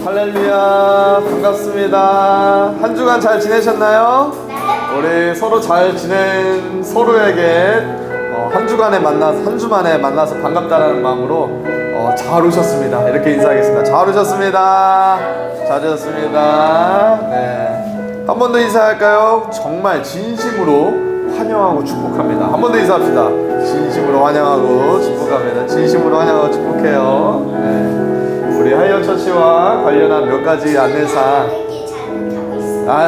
할렐루야, 반갑습니다. 한 주간 잘 지내셨나요? 우리 서로 잘 지낸 서로에게 한 주간에 한 주 만에 만나서 반갑다는 마음으로 잘 오셨습니다. 이렇게 인사하겠습니다. 잘 오셨습니다. 잘 오셨습니다. 네. 한 번 더 인사할까요? 정말 진심으로 환영하고 축복합니다. 한 번 더 인사합시다. 진심으로 환영하고 축복합니다. 진심으로 환영하고 축복해요. 네. 우리 하이어처치와 관련한 몇 가지 안내사항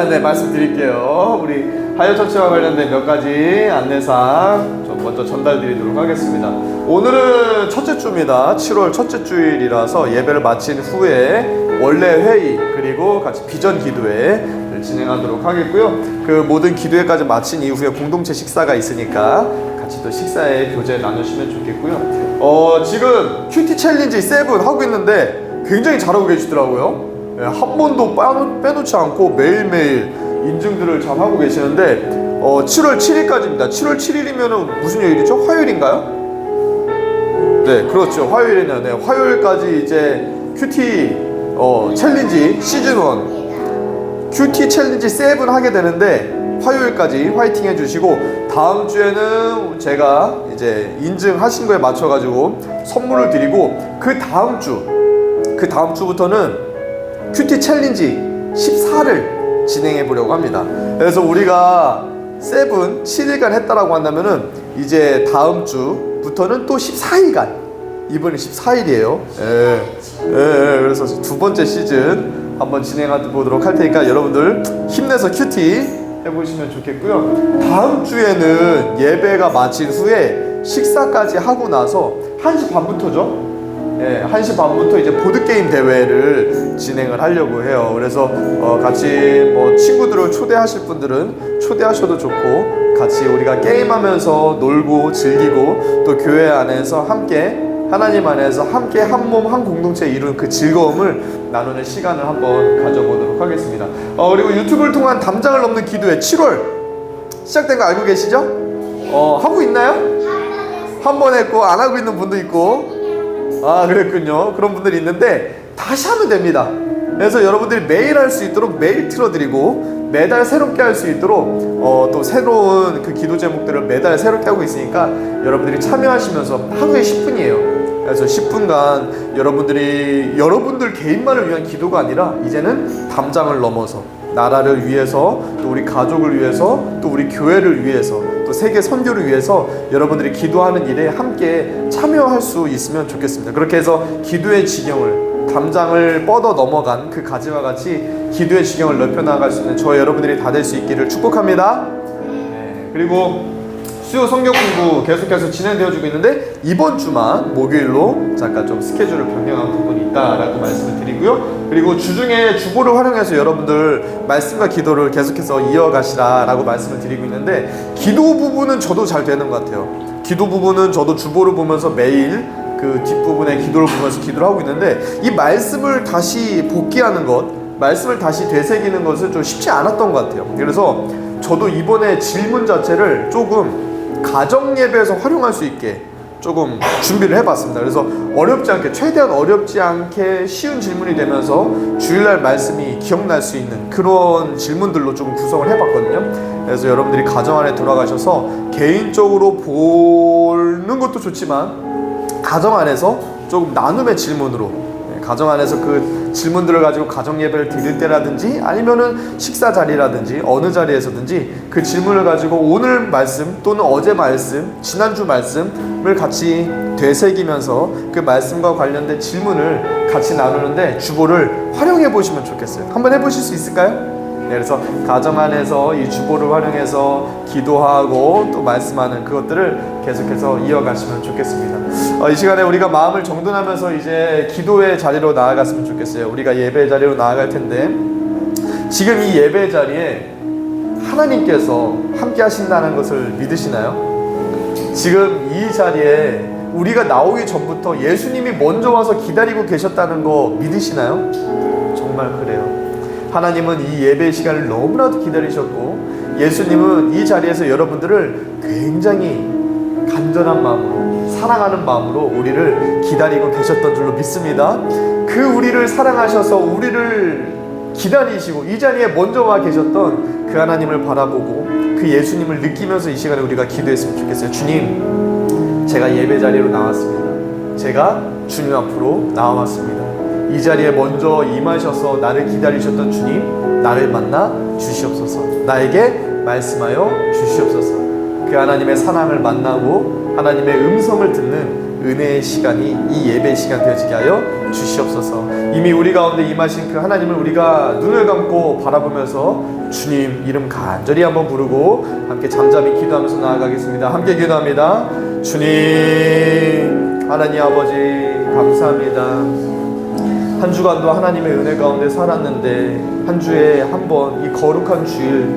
네, 말씀드릴게요. 우리 하이어처치와 관련된 몇 가지 안내사항 좀 먼저 전달드리도록 하겠습니다. 오늘은 첫째 주입니다. 7월 첫째 주일이라서 예배를 마친 후에 원래 회의 그리고 같이 비전 기도회를 진행하도록 하겠고요. 그 모든 기도회까지 마친 이후에 공동체 식사가 있으니까 같이 또 식사에 교제 나누시면 좋겠고요. 지금 큐티 챌린지 7 하고 있는데 굉장히 잘하고 계시더라고요. 한 번도 빼놓지 않고 매일매일 인증들을 잘 하고 계시는데 7월 7일까지입니다. 7월 7일이면 무슨 요일이죠? 화요일인가요? 네, 그렇죠. 화요일이네요. 네, 화요일까지 이제 큐티 챌린지 시즌 1 큐티 챌린지 7 하게 되는데 화요일까지 화이팅 해주시고 다음 주에는 제가 이제 인증하신 거에 맞춰가지고 선물을 드리고 그 다음 주부터는 큐티 챌린지 14를 진행해 보려고 합니다. 그래서 우리가 7일간 했다라고 한다면은 이제 다음 주부터는 또 14일간 이번에 14일이에요. 그래서 두 번째 시즌 한번 진행해 보도록 할 테니까 여러분들 힘내서 큐티 해보시면 좋겠고요. 다음 주에는 예배가 마친 후에 식사까지 하고 나서 1시 반부터죠. 1시 반부터 이제 보드게임 대회를 진행을 하려고 해요. 그래서 같이 친구들을 초대하실 분들은 초대하셔도 좋고 같이 우리가 게임하면서 놀고 즐기고 또 교회 안에서 함께 하나님 안에서 함께 한 몸 한 공동체 이룬 그 즐거움을 나누는 시간을 한번 가져보도록 하겠습니다. 그리고 유튜브를 통한 담장을 넘는 기도회 7월 시작된 거 알고 계시죠? 하고 있나요? 한 번 했고 안 하고 있는 분도 있고 그랬군요. 그런 분들이 있는데 다시 하면 됩니다. 그래서 여러분들이 매일 할 수 있도록 매일 틀어드리고 매달 새롭게 할 수 있도록 또 새로운 그 기도 제목들을 매달 새롭게 하고 있으니까 여러분들이 참여하시면서 하루에 10분이에요. 그래서 10분간 여러분들 개인만을 위한 기도가 아니라 이제는 담장을 넘어서 나라를 위해서 또 우리 가족을 위해서 또 우리 교회를 위해서 또 세계 선교를 위해서 여러분들이 기도하는 일에 함께 참여할 수 있으면 좋겠습니다. 그렇게 해서 기도의 지경을 담장을 뻗어 넘어간 그 가지와 같이 기도의 지경을 넓혀 나갈 수 있는 저와 여러분들이 다 될 수 있기를 축복합니다. 그리고 수요 성경 공부 계속해서 진행되어지고 있는데 이번 주만 목요일로 잠깐 좀 스케줄을 변경한 부분이 있다라고 말씀을 드리고요. 그리고 주중에 주보를 활용해서 여러분들 말씀과 기도를 계속해서 이어가시라라고 말씀을 드리고 있는데 기도 부분은 저도 잘 되는 것 같아요. 기도 부분은 저도 주보를 보면서 매일 그 뒷부분에 기도를 보면서 기도를 하고 있는데 이 말씀을 다시 복기하는 것, 말씀을 다시 되새기는 것은 좀 쉽지 않았던 것 같아요. 그래서 저도 이번에 질문 자체를 조금 가정 예배에서 활용할 수 있게 조금 준비를 해봤습니다. 그래서 어렵지 않게 최대한 어렵지 않게 쉬운 질문이 되면서 주일날 말씀이 기억날 수 있는 그런 질문들로 조금 구성을 해봤거든요. 그래서 여러분들이 가정 안에 돌아가셔서 개인적으로 보는 것도 좋지만 가정 안에서 조금 나눔의 질문으로 가정 안에서 그 질문들을 가지고 가정 예배를 드릴 때라든지 아니면은 식사 자리라든지 어느 자리에서든지 그 질문을 가지고 오늘 말씀 또는 어제 말씀, 지난주 말씀을 같이 되새기면서 그 말씀과 관련된 질문을 같이 나누는데 주보를 활용해 보시면 좋겠어요. 한번 해보실 수 있을까요? 그래서 가정 안에서 이 주보를 활용해서 기도하고 또 말씀하는 그것들을 계속해서 이어가시면 좋겠습니다. 이 시간에 우리가 마음을 정돈하면서 이제 기도의 자리로 나아갔으면 좋겠어요. 우리가 예배의 자리로 나아갈 텐데 지금 이 예배의 자리에 하나님께서 함께 하신다는 것을 믿으시나요? 지금 이 자리에 우리가 나오기 전부터 예수님이 먼저 와서 기다리고 계셨다는 거 믿으시나요? 정말 그래요. 하나님은 이 예배 시간을 너무나도 기다리셨고 예수님은 이 자리에서 여러분들을 굉장히 간절한 마음으로 사랑하는 마음으로 우리를 기다리고 계셨던 줄로 믿습니다. 그 그 우리를 사랑하셔서 우리를 기다리시고 이 자리에 먼저 와 계셨던 그 하나님을 바라보고 그 예수님을 느끼면서 이 시간에 우리가 기도했으면 좋겠어요. 주님, 제가 예배 자리로 나왔습니다. 제가 주님 앞으로 나왔습니다. 이 자리에 먼저 임하셔서 나를 기다리셨던 주님, 나를 만나 주시옵소서. 나에게 말씀하여 주시옵소서. 그 하나님의 사랑을 만나고 하나님의 음성을 듣는 은혜의 시간이 이 예배 시간 되어지게 하여 주시옵소서. 이미 우리 가운데 임하신 그 하나님을 우리가 눈을 감고 바라보면서 주님 이름 간절히 한번 부르고 함께 잠잠히 기도하면서 나아가겠습니다. 함께 기도합니다. 주님, 하나님 아버지 감사합니다. 한 주간도 하나님의 은혜 가운데 살았는데 한 주에 한 번 이 거룩한 주일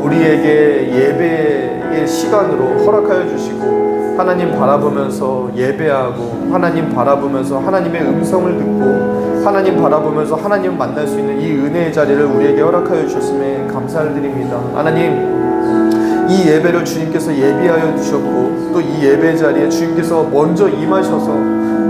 우리에게 예배의 시간으로 허락하여 주시고 하나님 바라보면서 예배하고 하나님 바라보면서 하나님의 음성을 듣고 하나님 바라보면서 하나님을 만날 수 있는 이 은혜의 자리를 우리에게 허락하여 주셨음에 감사를 드립니다. 하나님, 이 예배를 주님께서 예비하여 주셨고 또 이 예배 자리에 주님께서 먼저 임하셔서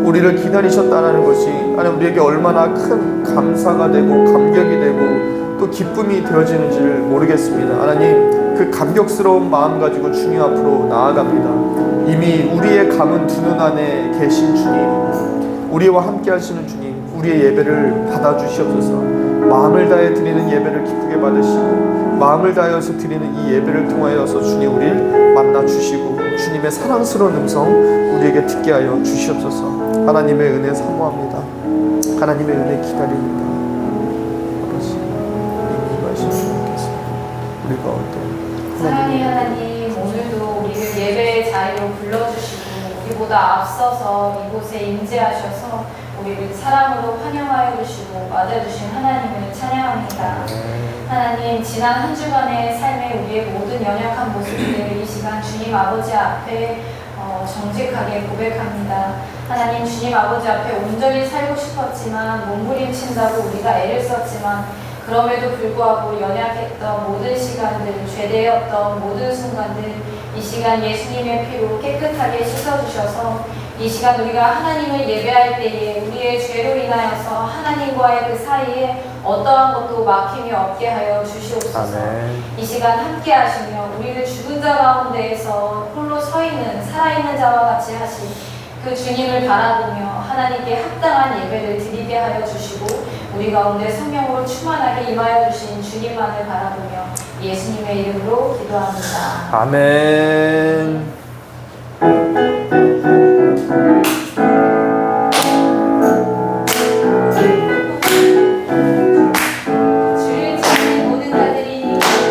우리를 기다리셨다는 것이 하나님 우리에게 얼마나 큰 감사가 되고 감격이 되고 또 기쁨이 되어지는지를 모르겠습니다. 하나님, 그 감격스러운 마음 가지고 주님 앞으로 나아갑니다. 이미 우리의 감은 두 눈 안에 계신 주님, 우리와 함께 하시는 주님, 우리의 예배를 받아주시옵소서. 마음을 다해 드리는 예배를 기쁘게 받으시고 마음을 다해서 드리는 이 예배를 통하여서 주님 우리를 만나주시고 주님의 사랑스러운 음성 우리에게 듣게 하여 주시옵소서. 하나님의 은혜 사모합니다. 하나님의 은혜 기다립니다. 아버지, 이 말씀 주님께서 우리가 어떤 사랑의 하나님, 오늘도 우리를 예배의 자리로 불러주시고 우리보다 앞서서 이곳에 임재하셔서 우리를 사랑으로 환영하여 주시고 맞아주신 하나님을 찬양합니다. 하나님, 지난 한 주간의 삶에 우리의 모든 연약한 모습들을 이 시간 주님 아버지 앞에 정직하게 고백합니다. 하나님, 주님 아버지 앞에 온전히 살고 싶었지만 몸부림친다고 우리가 애를 썼지만 그럼에도 불구하고 연약했던 모든 시간들, 죄되었던 모든 순간들 이 시간 예수님의 피로 깨끗하게 씻어주셔서 이 시간 우리가 하나님을 예배할 때에 우리의 죄로 인하여서 하나님과의 그 사이에 어떠한 것도 막힘이 없게 하여 주시옵소서. 아멘. 이 시간 함께 하시며 우리를 죽은 자 가운데에서 홀로 서 있는 살아있는 자와 같이 하신 그 주님을 바라보며 하나님께 합당한 예배를 드리게 하여 주시고 우리 가운데 성령으로 충만하게 임하여 주신 주님만을 바라보며 예수님의 이름으로 기도합니다. 아멘.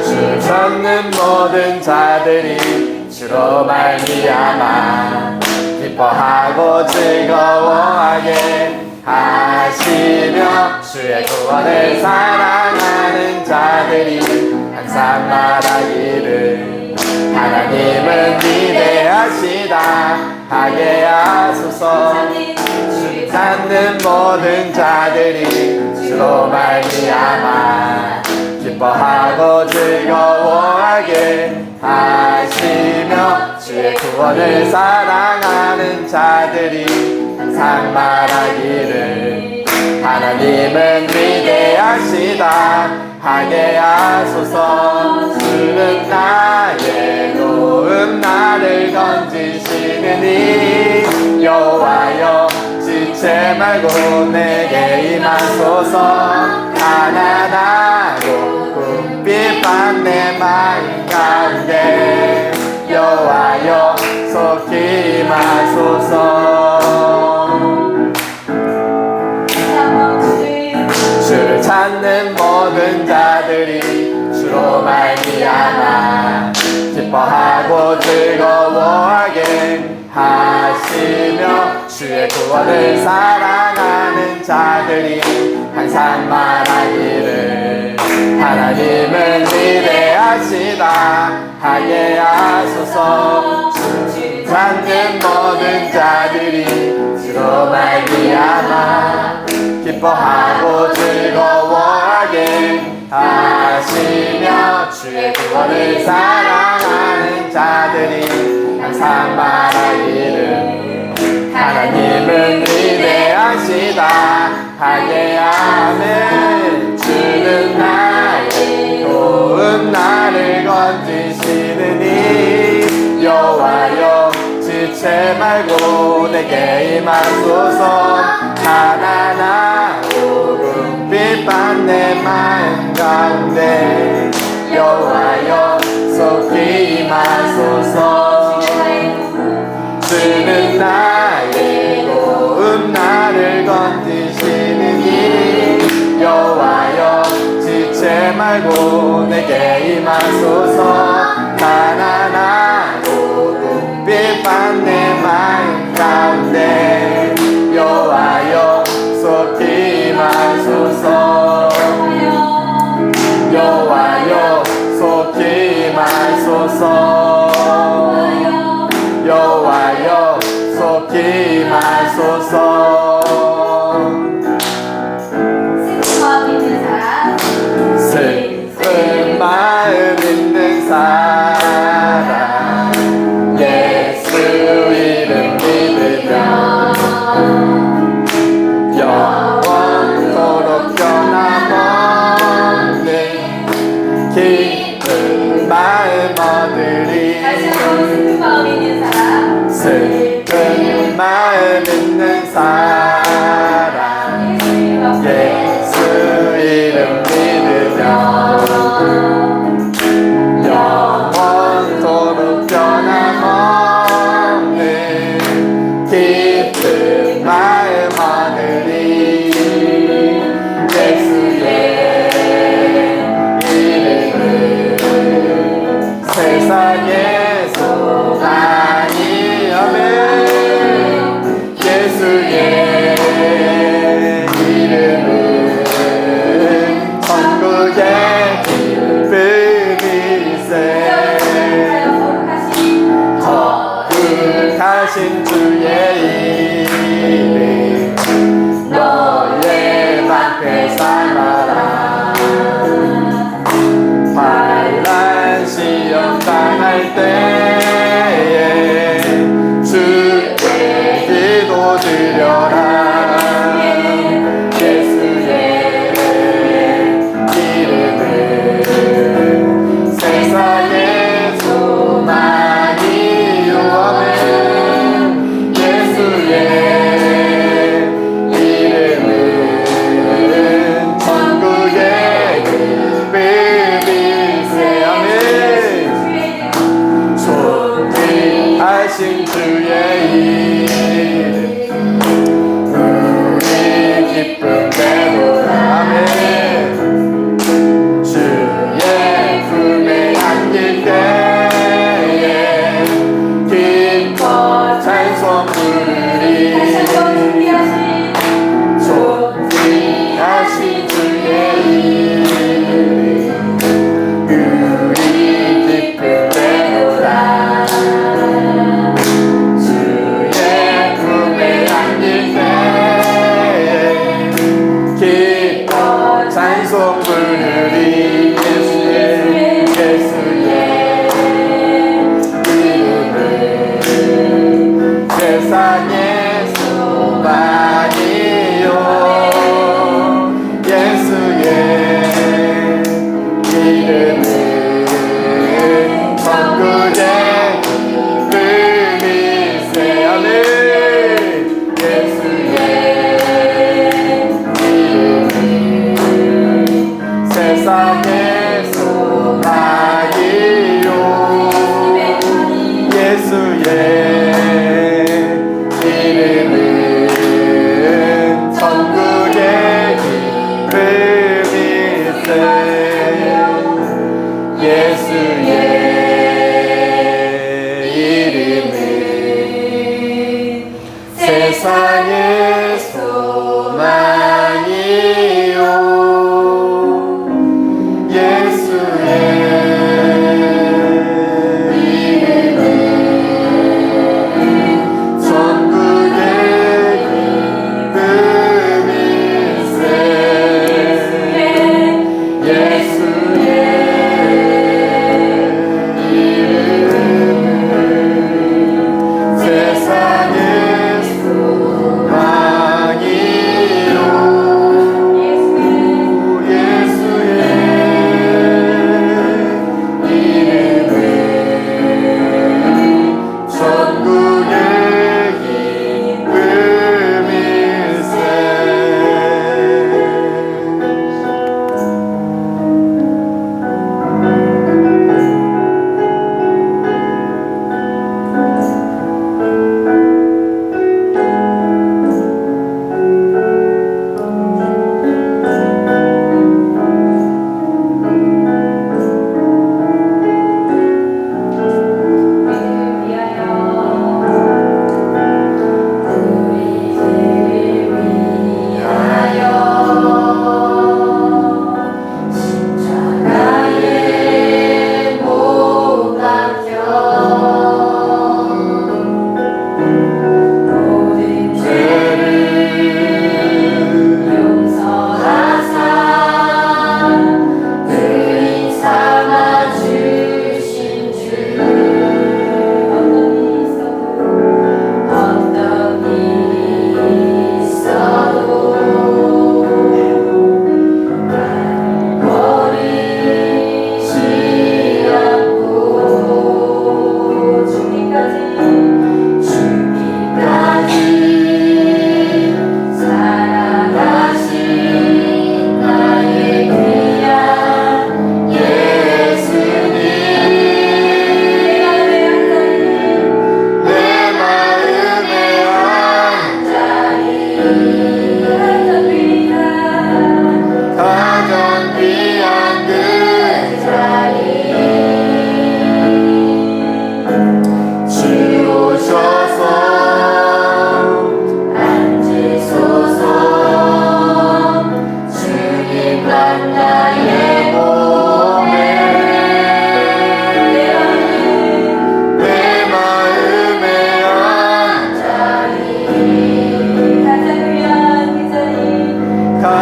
주를 찾는 모든 자들이 주로 말미암아 기뻐하고 즐거워하게 하시며 주의 구원을 사랑하는 자들이 항상 말하기를 하나님은 위대하시다 하게 하소서. 주를 찾는 모든 자들이 주로 말미암아 기뻐하고 즐거워하게 하시며 주의 구원을 사랑하는 자들이 항상 말하기를 하나님은 위대하시다 하게 하소서. 주는 나의 놓음 나를 건지시느니 여호와여 지체 말고 내게 임하소서. 가난하고 궁핍한 내 마음 가운데 여호와여 속히 임하소서. 주를 찾는 모든 자들이 주로 말미암아 기뻐하고 즐거워하게 하시며 주의 구원을 사랑하는 자들이 항상 말하기를 하나님은 위대하시다 하게 하소서. 주를 찾는 모든 자들이 주로 말미암아 기뻐하고 즐거워하게 하시며 주의 구원을 사랑하는 자들이 항상 말하기를 하나님은 위대하시다. 하게함을 주는 나의 좋은 나를 건지시느니 여호와여 지체 말고 내게 임하소서. 가난하고 궁핍한 내 마음 가운데 여호와여 속히 임하소서. 주는 나의 고운 나를 건지시느니 여호와여 지체 말고 내게 임하소서. 가난하고 궁핍한 내 마음 가운데 여호와여 속히 임하소서. 여호와여 속히 임하소서. 여호와여 속히 임하소서. 슬픈 마음 있는 사람 예수 이름 믿으며 영원토록 변함없는 기쁜 마음 얻으리. 슬픈 마음 있는 사람 예수 이름 믿으며 영원토록 변함없는 기쁜 마음 얻으리. 예수의 이름은 세상의 소망이. 아멘. 예수의 이름은 천국의 기쁨일세. 거룩하신 주의 이름 너의 방패 삼아라. 환난 시험 당할 때에 주께 기도드려라. 예수의 이름은 세상의 소망이요. 아멘. 예수의 이름은 천국의 기쁨일세. 아멘. 존귀하신 주의 이름 우리 기쁨 되도다. 아멘. 주의 품에 안길 때에 기뻐 찬송 부르리. 존귀하신 주의 이름 우리 기쁨 되도다. 주의 품에 안길 때에 기뻐 찬송 부르리. 예수의 이름은 세상의 소망이요. 예수의 이름은 천국의 기쁨일세. 아멘. 예수의 이름은 세상의 소망이요. 예수의 이름은 천국의 기쁨일세. 예수의 이름은 세상의 소망이요.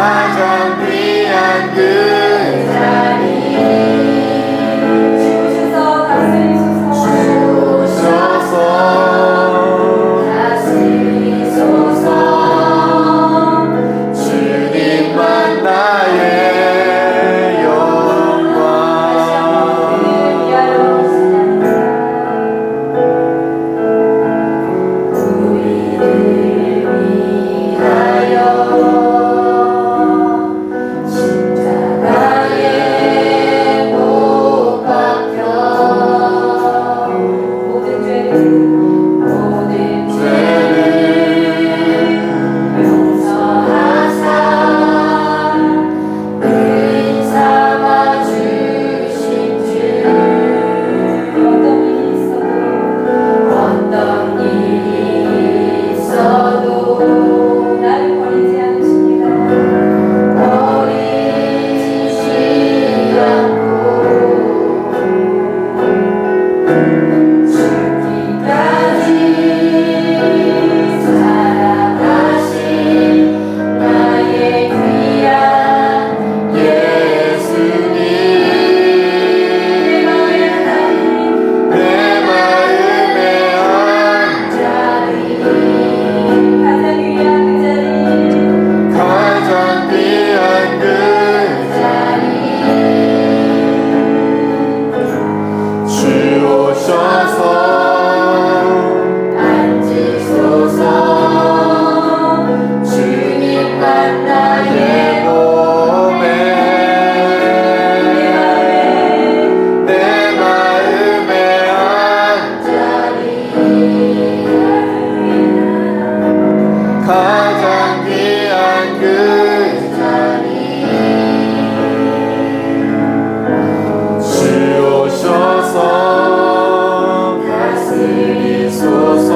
가장 귀한 그 자리 주셔서 다스리소서 다스리소서 주님만 나의 영광 우리를 위하여 십자가에 못 박혀 모든 죄를 용서하사 의인 삼아 주신 주 어떤 일이 있어도 나를 버리지 않으십니다. 버리지 않고 죽기까지 사랑하신 나의 귀한 예수님 내 마음의 자리 가장 귀한 그 자리 주 오셔서 앉으소서 주님만 나의 몸에 내 마음의 자리 가장 귀한 그 자리 주 오셔서 다스리소서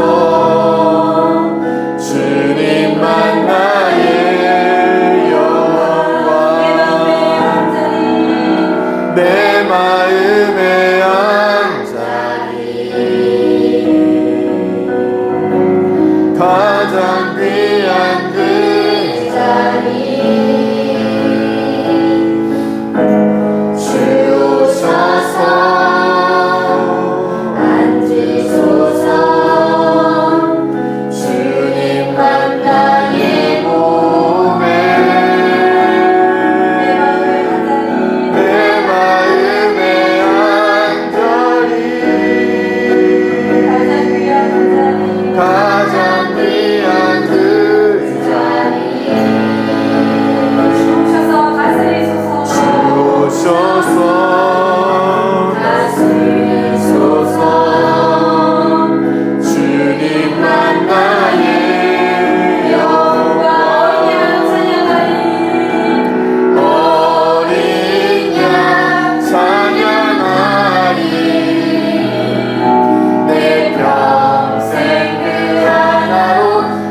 주님만 나의 영광 내 마음의 안자리 가장 귀한 그 자리 주 오셔서 앉으소서 주님만 나의 몸에 내 마음의 안자리 가장 귀한 그 자리 주셔서 다스리소서 주셔서 다스리소서 주님만 나의 영광 어린 양 찬양하리 어린 양 찬양하리 내 평생 그 하나로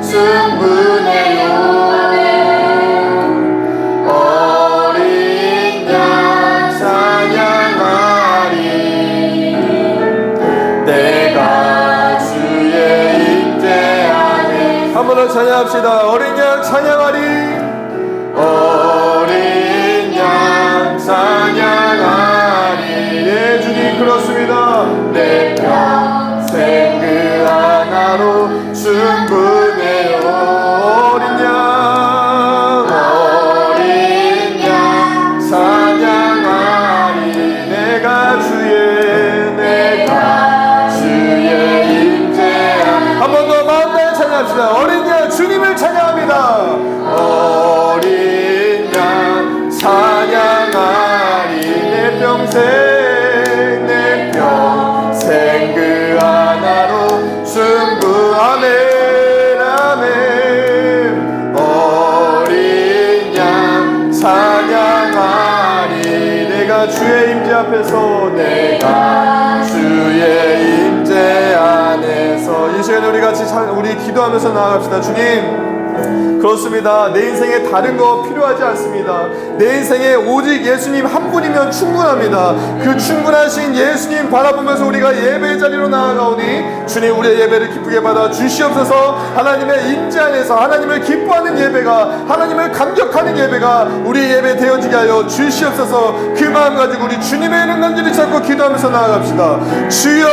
충분해요 어린 양 찬양하리 내가 주의 임재 안에 한 번 더 찬양합시다. 어린 양 찬양하리 어린 양 찬양하리 네 주님 그렇습니다. 내 평생 그 하나로 충분해요 어린 양 찬양하리 내가 주의 임재 한 번 더 마음 다해 찬양합시다. 어린 양 주님을 찬양합니다. 어린 양 찬양하리 내 평생 그 하나로 충분 아멘 아멘 어린 양 찬양하리 내가 주의 임재 앞에서 내가 주의 임재 안에서 이 시간에 우리 같이 우리 기도하면서 나아갑시다. 주님 그렇습니다. 내 인생에 다른 거 필요하지 않습니다. 내 인생에 오직 예수님 한 분이면 충분합니다. 그 충분하신 예수님 바라보면서 우리가 예배의 자리로 나아가오니 주님 우리의 예배를 기쁘게 받아 주시옵소서. 하나님의 임재 안에서 하나님을 기뻐하는 예배가, 하나님을 감격하는 예배가 우리 예배 되어지게 하여 주시옵소서. 그 마음 가지고 우리 주님의 이름 간절히 찾고 기도하면서 나아갑시다. 주여,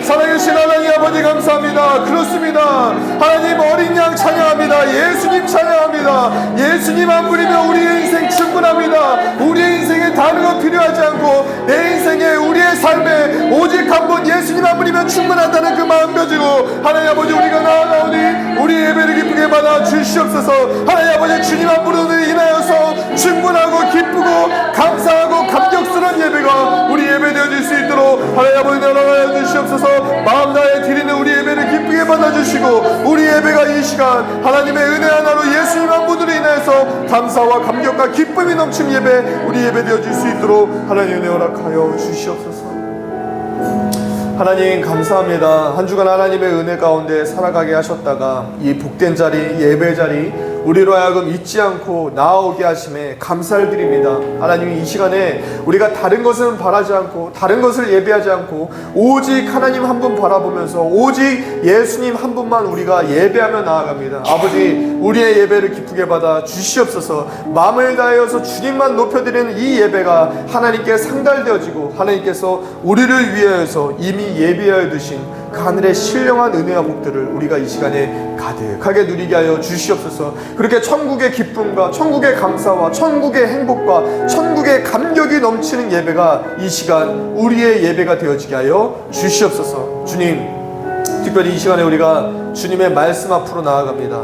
살아계신 하나님 아버지 감사합니다. 그렇습니다. 하나님 어린 양 찬양합니다. 예수님 찬양합니다. 예수님 한 분이면 우리의 인생 충분합니다. 우리의 인생에 다른 거 필요하지 않고 내 인생에 우리의 삶에 오직 한 분 예수님 한 분이면 충분하다는 그 마음 가지고 하나님 아버지 우리가 나아가오니 우리 예배를 기쁘게 받아 주시옵소서. 하나님 아버지 주님 한 분으로 인하여서 충분하고 기쁘고 감사하고 감격스러운 예배가 우리 예배 되어질 수 있도록 하나님 아버지 나아가여 주시옵소서. 마음 다해 드리는 우리 예배를 기쁘게 받아주시고 우리 예배가 이 시간 하나님의 은혜 하나로 예수님 한 분으로 인해서 감사와 감격과 기쁨이 넘치는 예배 우리 예배 되어질 수 있도록 하나님 은혜 허락하여 주시옵소서. 하나님 감사합니다. 한 주간 하나님의 은혜 가운데 살아가게 하셨다가 이 복된 자리, 예배 자리 우리로 하여금 잊지 않고 나아오게 하심에 감사를 드립니다. 하나님 이 시간에 우리가 다른 것은 바라지 않고 다른 것을 예배하지 않고 오직 하나님 한 분 바라보면서 오직 예수님 한 분만 우리가 예배하며 나아갑니다. 아버지 우리의 예배를 기쁘게 받아 주시옵소서. 마음을 다하여서 주님만 높여드리는 이 예배가 하나님께 상달되어지고 하나님께서 우리를 위하여서 이미 예비하여 두신 그 하늘의 신령한 은혜와 복들을 우리가 이 시간에 가득하게 누리게 하여 주시옵소서. 그렇게 천국의 기쁨과 천국의 감사와 천국의 행복과 천국의 감격이 넘치는 예배가 이 시간 우리의 예배가 되어지게 하여 주시옵소서. 주님 특별히 이 시간에 우리가 주님의 말씀 앞으로 나아갑니다.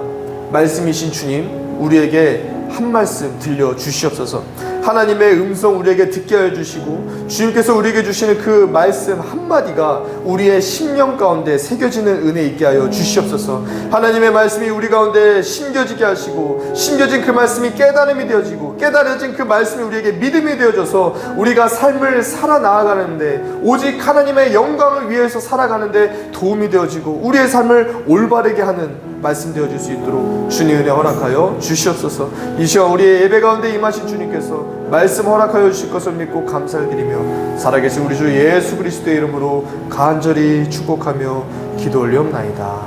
말씀이신 주님 우리에게 한 말씀 들려 주시옵소서. 하나님의 음성 우리에게 듣게 해주시고 주님께서 우리에게 주시는 그 말씀 한마디가 우리의 심령 가운데 새겨지는 은혜 있게 하여 주시옵소서. 하나님의 말씀이 우리 가운데 심겨지게 하시고 심겨진 그 말씀이 깨달음이 되어지고 깨달아진 그 말씀이 우리에게 믿음이 되어져서 우리가 삶을 살아나가는데 오직 하나님의 영광을 위해서 살아가는데 도움이 되어지고 우리의 삶을 올바르게 하는 말씀 되어질 수 있도록 주님 은혜 허락하여 주시옵소서. 이 시간 우리의 예배 가운데 임하신 주님께서 말씀 허락하여 주실 것을 믿고 감사를 드리며 살아계신 우리 주 예수 그리스도의 이름으로 간절히 축복하며 기도 올리옵나이다.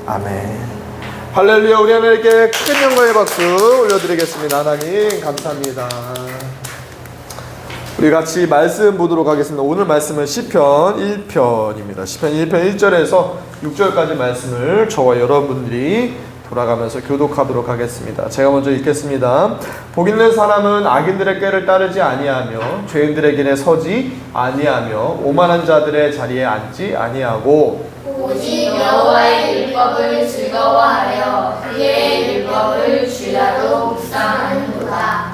아멘. 할렐루야. 우리 하나님께 큰 영광의 박수 올려드리겠습니다. 하나님 감사합니다. 우리 같이 말씀 보도록 하겠습니다. 오늘 말씀은 시편 1편입니다. 시편 1편 1절에서 6절까지 말씀을 저와 여러분들이 돌아가면서 교독하도록 하겠습니다. 제가 먼저 읽겠습니다. 복 있는 사람은 악인들의 꾀를 따르지 아니하며 죄인들의 길에 서지 아니하며 오만한 자들의 자리에 앉지 아니하고 오직 여호와의 율법을 즐거워하여 그의 율법을 주야로 묵상하는도다.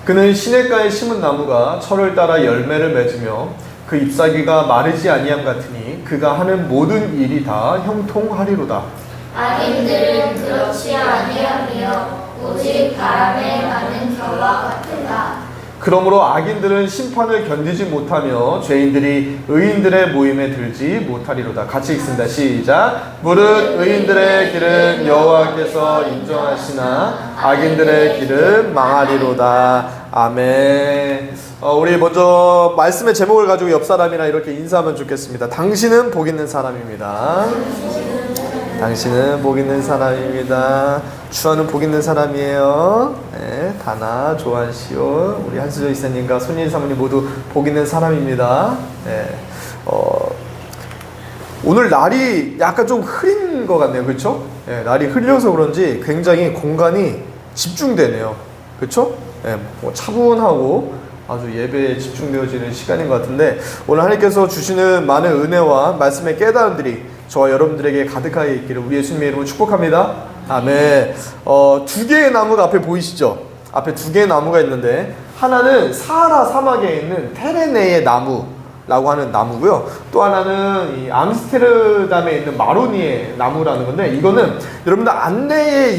그는 시냇가에 심은 나무가 철을 따라 열매를 맺으며 그 잎사귀가 마르지 아니함 같으니 그가 하는 모든 일이 다 형통하리로다. 악인들은 그렇지 아니하며 오직 바람에 가는 겨와 같으라. 그러므로 악인들은 심판을 견디지 못하며 죄인들이 의인들의 모임에 들지 못하리로다. 같이 읽습니다. 시작. 무릇 의인들의 길은 여호와께서 인정하시나 악인들의 길은 망하리로다. 아멘. 우리 먼저 말씀의 제목을 가지고 옆 사람이랑 이렇게 인사하면 좋겠습니다. 당신은 복 있는 사람입니다. 당신은 복 있는 사람입니다. 주아는 복 있는 사람이에요. 네, 다나, 조한 씨요, 우리 한수조 이사님과 손예진 사모님 모두 복 있는 사람입니다. 네, 오늘 날이 약간 좀 흐린 것 같네요. 그렇죠? 네, 날이 흐려서 그런지 굉장히 공간이 집중되네요. 그렇죠? 네, 차분하고 아주 예배에 집중되어지는 시간인 것 같은데 오늘 하나님께서 주시는 많은 은혜와 말씀의 깨달음들이 저와 여러분들에게 가득하게 있기를 우리 예수님의 이름으로 축복합니다. 아멘. 두 개의 나무가 앞에 보이시죠? 앞에 두 개의 나무가 있는데 하나는 사하라 사막에 있는 테레네의 나무라고 하는 나무고요. 또 하나는 이 암스테르담에 있는 마로니의 나무라는 건데 이거는 여러분들 안내의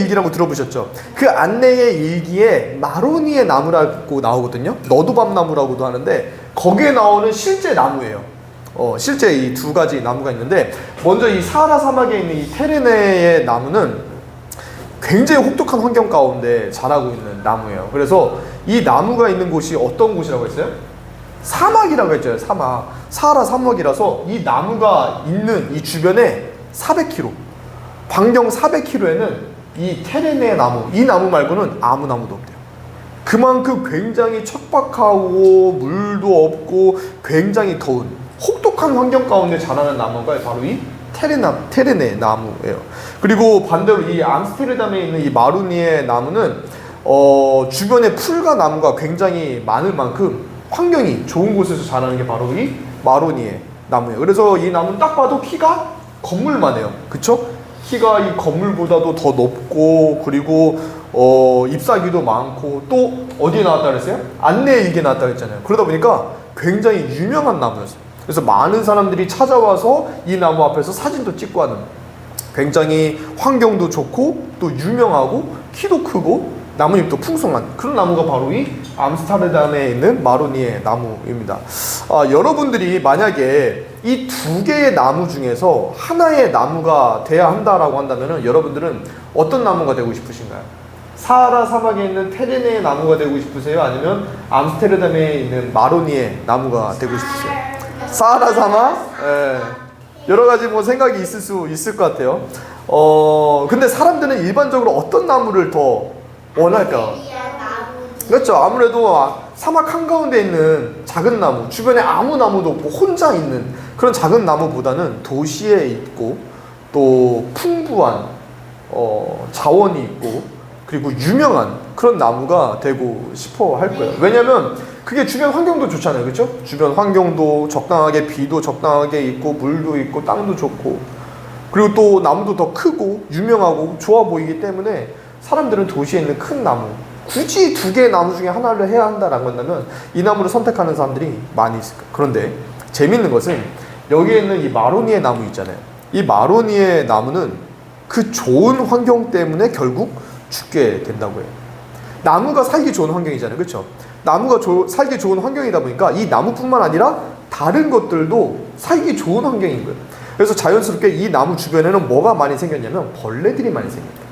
일기라고 들어보셨죠? 그 안내의 일기에 마로니의 나무라고 나오거든요. 너도밤 나무라고도 하는데 거기에 나오는 실제 나무예요. 실제 이 두 가지 나무가 있는데, 먼저 이 사하라 사막에 있는 이 테르네의 나무는 굉장히 혹독한 환경 가운데 자라고 있는 나무예요. 그래서 이 나무가 있는 곳이 어떤 곳이라고 했어요? 사막이라고 했죠. 사막. 사하라 사막이라서 이 나무가 있는 이 주변에 400km, 반경 400km에는 이 테르네 나무, 이 나무 말고는 아무 나무도 없대요. 그만큼 굉장히 척박하고 물도 없고 굉장히 더운 혹독한 환경 가운데 자라는 나무가 바로 이 테르네 나무예요. 그리고 반대로 이 암스테르담에 있는 이 마로니에 나무는 주변에 풀과 나무가 굉장히 많을 만큼 환경이 좋은 곳에서 자라는 게 바로 이 마로니에 나무예요. 그래서 이 나무는 딱 봐도 키가 건물만 해요. 그쵸? 키가 이 건물보다도 더 높고, 그리고 잎사귀도 많고, 또 어디에 나왔다 그랬어요? 안내일기에 나왔다 그랬잖아요. 그러다 보니까 굉장히 유명한 나무였어요. 그래서 많은 사람들이 찾아와서 이 나무 앞에서 사진도 찍고 하는, 굉장히 환경도 좋고 또 유명하고 키도 크고 나뭇잎도 풍성한 그런 나무가 바로 이 암스테르담에 있는 마로니에 나무입니다. 여러분들이 만약에 이 두 개의 나무 중에서 하나의 나무가 돼야 한다라고 한다면 여러분들은 어떤 나무가 되고 싶으신가요? 사하라 사막에 있는 테르네 나무가 되고 싶으세요? 아니면 암스테르담에 있는 마로니에 나무가 되고 싶으세요? 사하라 사막? 예. 여러 가지 뭐 생각이 있을 수 있을 것 같아요. 근데 사람들은 일반적으로 어떤 나무를 더 원할까? 그렇죠. 아무래도 사막 한가운데 있는 작은 나무, 주변에 아무 나무도 없고 혼자 있는 그런 작은 나무보다는 도시에 있고 또 풍부한 자원이 있고 그리고 유명한 그런 나무가 되고 싶어 할 거예요. 왜냐면 그게 주변 환경도 좋잖아요. 그렇죠? 주변 환경도 적당하게, 비도 적당하게 있고 물도 있고 땅도 좋고, 그리고 또 나무도 더 크고 유명하고 좋아 보이기 때문에 사람들은 도시에 있는 큰 나무, 굳이 두 개의 나무 중에 하나를 해야 한다라고 한다면 이 나무를 선택하는 사람들이 많이 있을 거예요. 그런데 재밌는 것은 여기에 있는 이 마로니에 나무 있잖아요. 이 마로니에 나무는 그 좋은 환경 때문에 결국 죽게 된다고 해요. 나무가 살기 좋은 환경이잖아요. 그렇죠? 나무가 살기 좋은 환경이다 보니까 이 나무뿐만 아니라 다른 것들도 살기 좋은 환경인 거예요. 그래서 자연스럽게 이 나무 주변에는 뭐가 많이 생겼냐면 벌레들이 많이 생깁니다.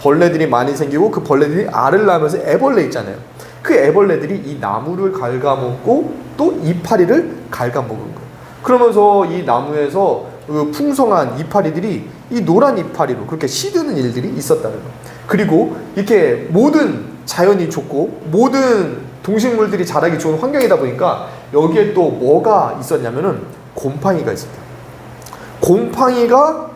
벌레들이 많이 생기고 그 벌레들이 알을 낳으면서 애벌레 있잖아요. 그 애벌레들이 이 나무를 갉아먹고 또 이파리를 갉아먹은 거예요. 그러면서 이 나무에서 그 풍성한 이파리들이 이 노란 이파리로 그렇게 시드는 일들이 있었다는 거예요. 그리고 이렇게 모든 자연이 좋고 모든 동식물들이 자라기 좋은 환경이다 보니까 여기에 또 뭐가 있었냐면은 곰팡이가 있었다. 곰팡이가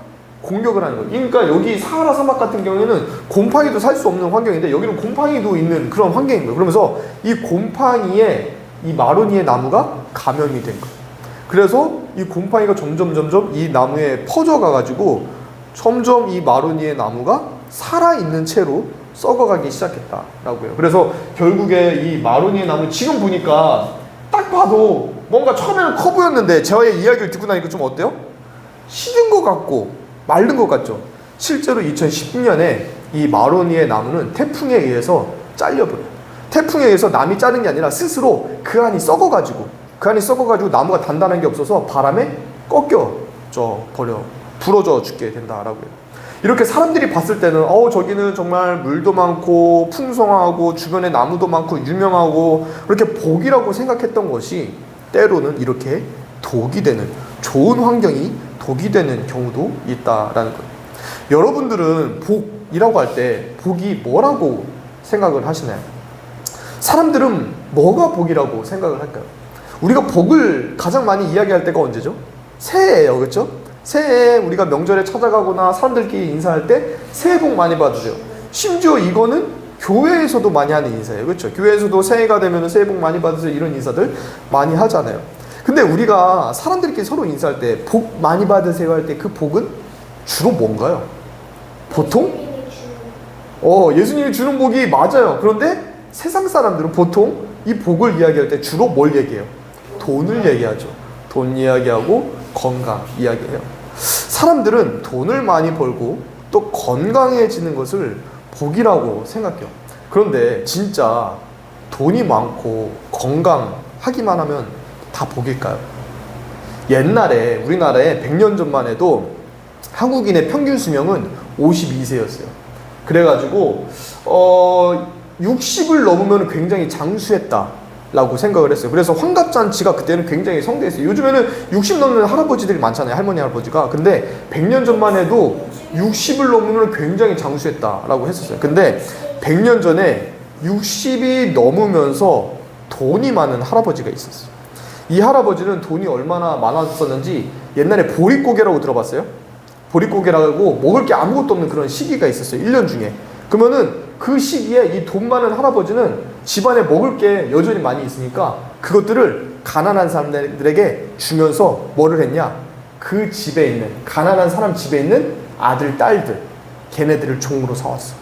공격을 하는 거예요. 그러니까 여기 사하라 사막 같은 경우에는 곰팡이도 살 수 없는 환경인데 여기는 곰팡이도 있는 그런 환경인 거예요. 그러면서 이 곰팡이에 이 마로니에 나무가 감염이 된 거예요. 그래서 이 곰팡이가 점점 이 나무에 퍼져가 가지고 점점 이 마로니에 나무가 살아있는 채로 썩어가기 시작했다라고 해요. 그래서 결국에 이 마로니에 나무 지금 보니까 딱 봐도 뭔가 처음에는 커 보였는데 저의 이야기를 듣고 나니까 좀 어때요? 시든 것 같고 마른 것 같죠? 실제로 2010년에 이 마로니에 나무는 태풍에 의해서 잘려버려요. 태풍에 의해서 남이 자른 게 아니라 스스로 그 안이 썩어가지고 나무가 단단한 게 없어서 바람에 꺾여져 버려 부러져 죽게 된다라고 해요. 이렇게 사람들이 봤을 때는 저기는 정말 물도 많고 풍성하고 주변에 나무도 많고 유명하고 그렇게 복이라고 생각했던 것이 때로는 이렇게 독이 되는, 좋은 환경이 독이 되는 경우도 있다라는 거예요. 여러분들은 복이라고 할 때 복이 뭐라고 생각을 하시나요? 사람들은 뭐가 복이라고 생각을 할까요? 우리가 복을 가장 많이 이야기할 때가 언제죠? 새해예요. 그렇죠? 새해에 우리가 명절에 찾아가거나 사람들끼리 인사할 때 새해 복 많이 받으세요. 심지어 이거는 교회에서도 많이 하는 인사예요. 그렇죠? 교회에서도 새해가 되면 새해 복 많이 받으세요 이런 인사들 많이 하잖아요. 근데 우리가 사람들끼리 서로 인사할 때 복 많이 받으세요 할 때 그 복은 주로 뭔가요? 보통? 예수님이 주는 복이 맞아요. 그런데 세상 사람들은 보통 이 복을 이야기할 때 주로 뭘 얘기해요? 돈을 얘기하죠. 돈 이야기하고 건강 이야기해요. 사람들은 돈을 많이 벌고 또 건강해지는 것을 복이라고 생각해요. 그런데 진짜 돈이 많고 건강하기만 하면 다 복일까요? 옛날에 우리나라에 100년 전만 해도 한국인의 평균 수명은 52세였어요. 그래가지고 60을 넘으면 굉장히 장수했다라고 생각을 했어요. 그래서 환갑잔치가 그때는 굉장히 성대했어요. 요즘에는 60 넘는 할아버지들이 많잖아요. 할머니 할아버지가. 근데 100년 전만 해도 60을 넘으면 굉장히 장수했다라고 했었어요. 근데 100년 전에 60이 넘으면서 돈이 많은 할아버지가 있었어요. 이 할아버지는 돈이 얼마나 많았었는지 옛날에 보릿고개라고 들어봤어요? 보릿고개라고 먹을 게 아무것도 없는 그런 시기가 있었어요. 1년 중에. 그러면은 그 시기에 이 돈 많은 할아버지는 집안에 먹을 게 여전히 많이 있으니까 그것들을 가난한 사람들에게 주면서 뭐를 했냐? 그 집에 있는, 가난한 사람 집에 있는 아들, 딸들, 걔네들을 종으로 사왔어.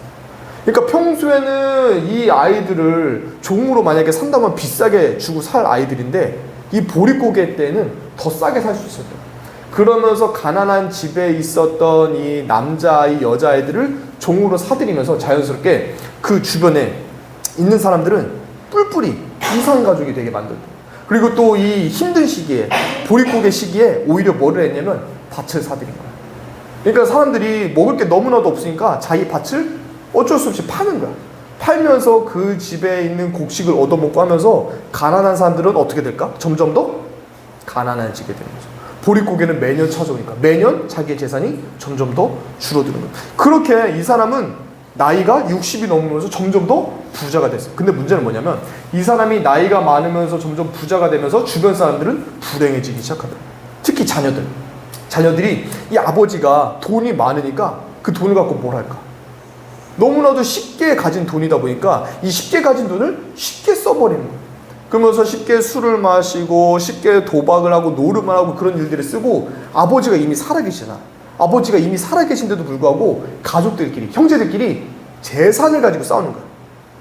그러니까 평소에는 이 아이들을 종으로 만약에 산다면 비싸게 주고 살 아이들인데 이 보릿고개 때는 더 싸게 살 수 있었대요. 그러면서 가난한 집에 있었던 이 남자아이, 여자아이들을 종으로 사들이면서 자연스럽게 그 주변에 있는 사람들은 뿔뿔이 이산가족이 되게 만들고, 그리고 또 이 힘든 시기에, 보릿고개 시기에 오히려 뭐를 했냐면 밭을 사들인 거야. 그러니까 사람들이 먹을 게 너무나도 없으니까 자기 밭을 어쩔 수 없이 파는 거야. 팔면서 그 집에 있는 곡식을 얻어먹고 하면서 가난한 사람들은 어떻게 될까? 점점 더 가난해지게 되는 거죠. 보릿고개는 매년 찾아오니까 매년 자기의 재산이 점점 더 줄어드는 거예요. 그렇게 이 사람은 나이가 60이 넘으면서 점점 더 부자가 됐어요. 근데 문제는 뭐냐면 이 사람이 나이가 많으면서 점점 부자가 되면서 주변 사람들은 불행해지기 시작하더라고요. 특히 자녀들이 이 아버지가 돈이 많으니까 그 돈을 갖고 뭘 할까? 너무나도 쉽게 가진 돈이다 보니까 이 쉽게 가진 돈을 쉽게 써버리는 거예요. 그러면서 쉽게 술을 마시고 쉽게 도박을 하고 노름을 하고 그런 일들을 쓰고, 아버지가 이미 살아계시잖아. 아버지가 이미 살아계신데도 불구하고 가족들끼리, 형제들끼리 재산을 가지고 싸우는 거야.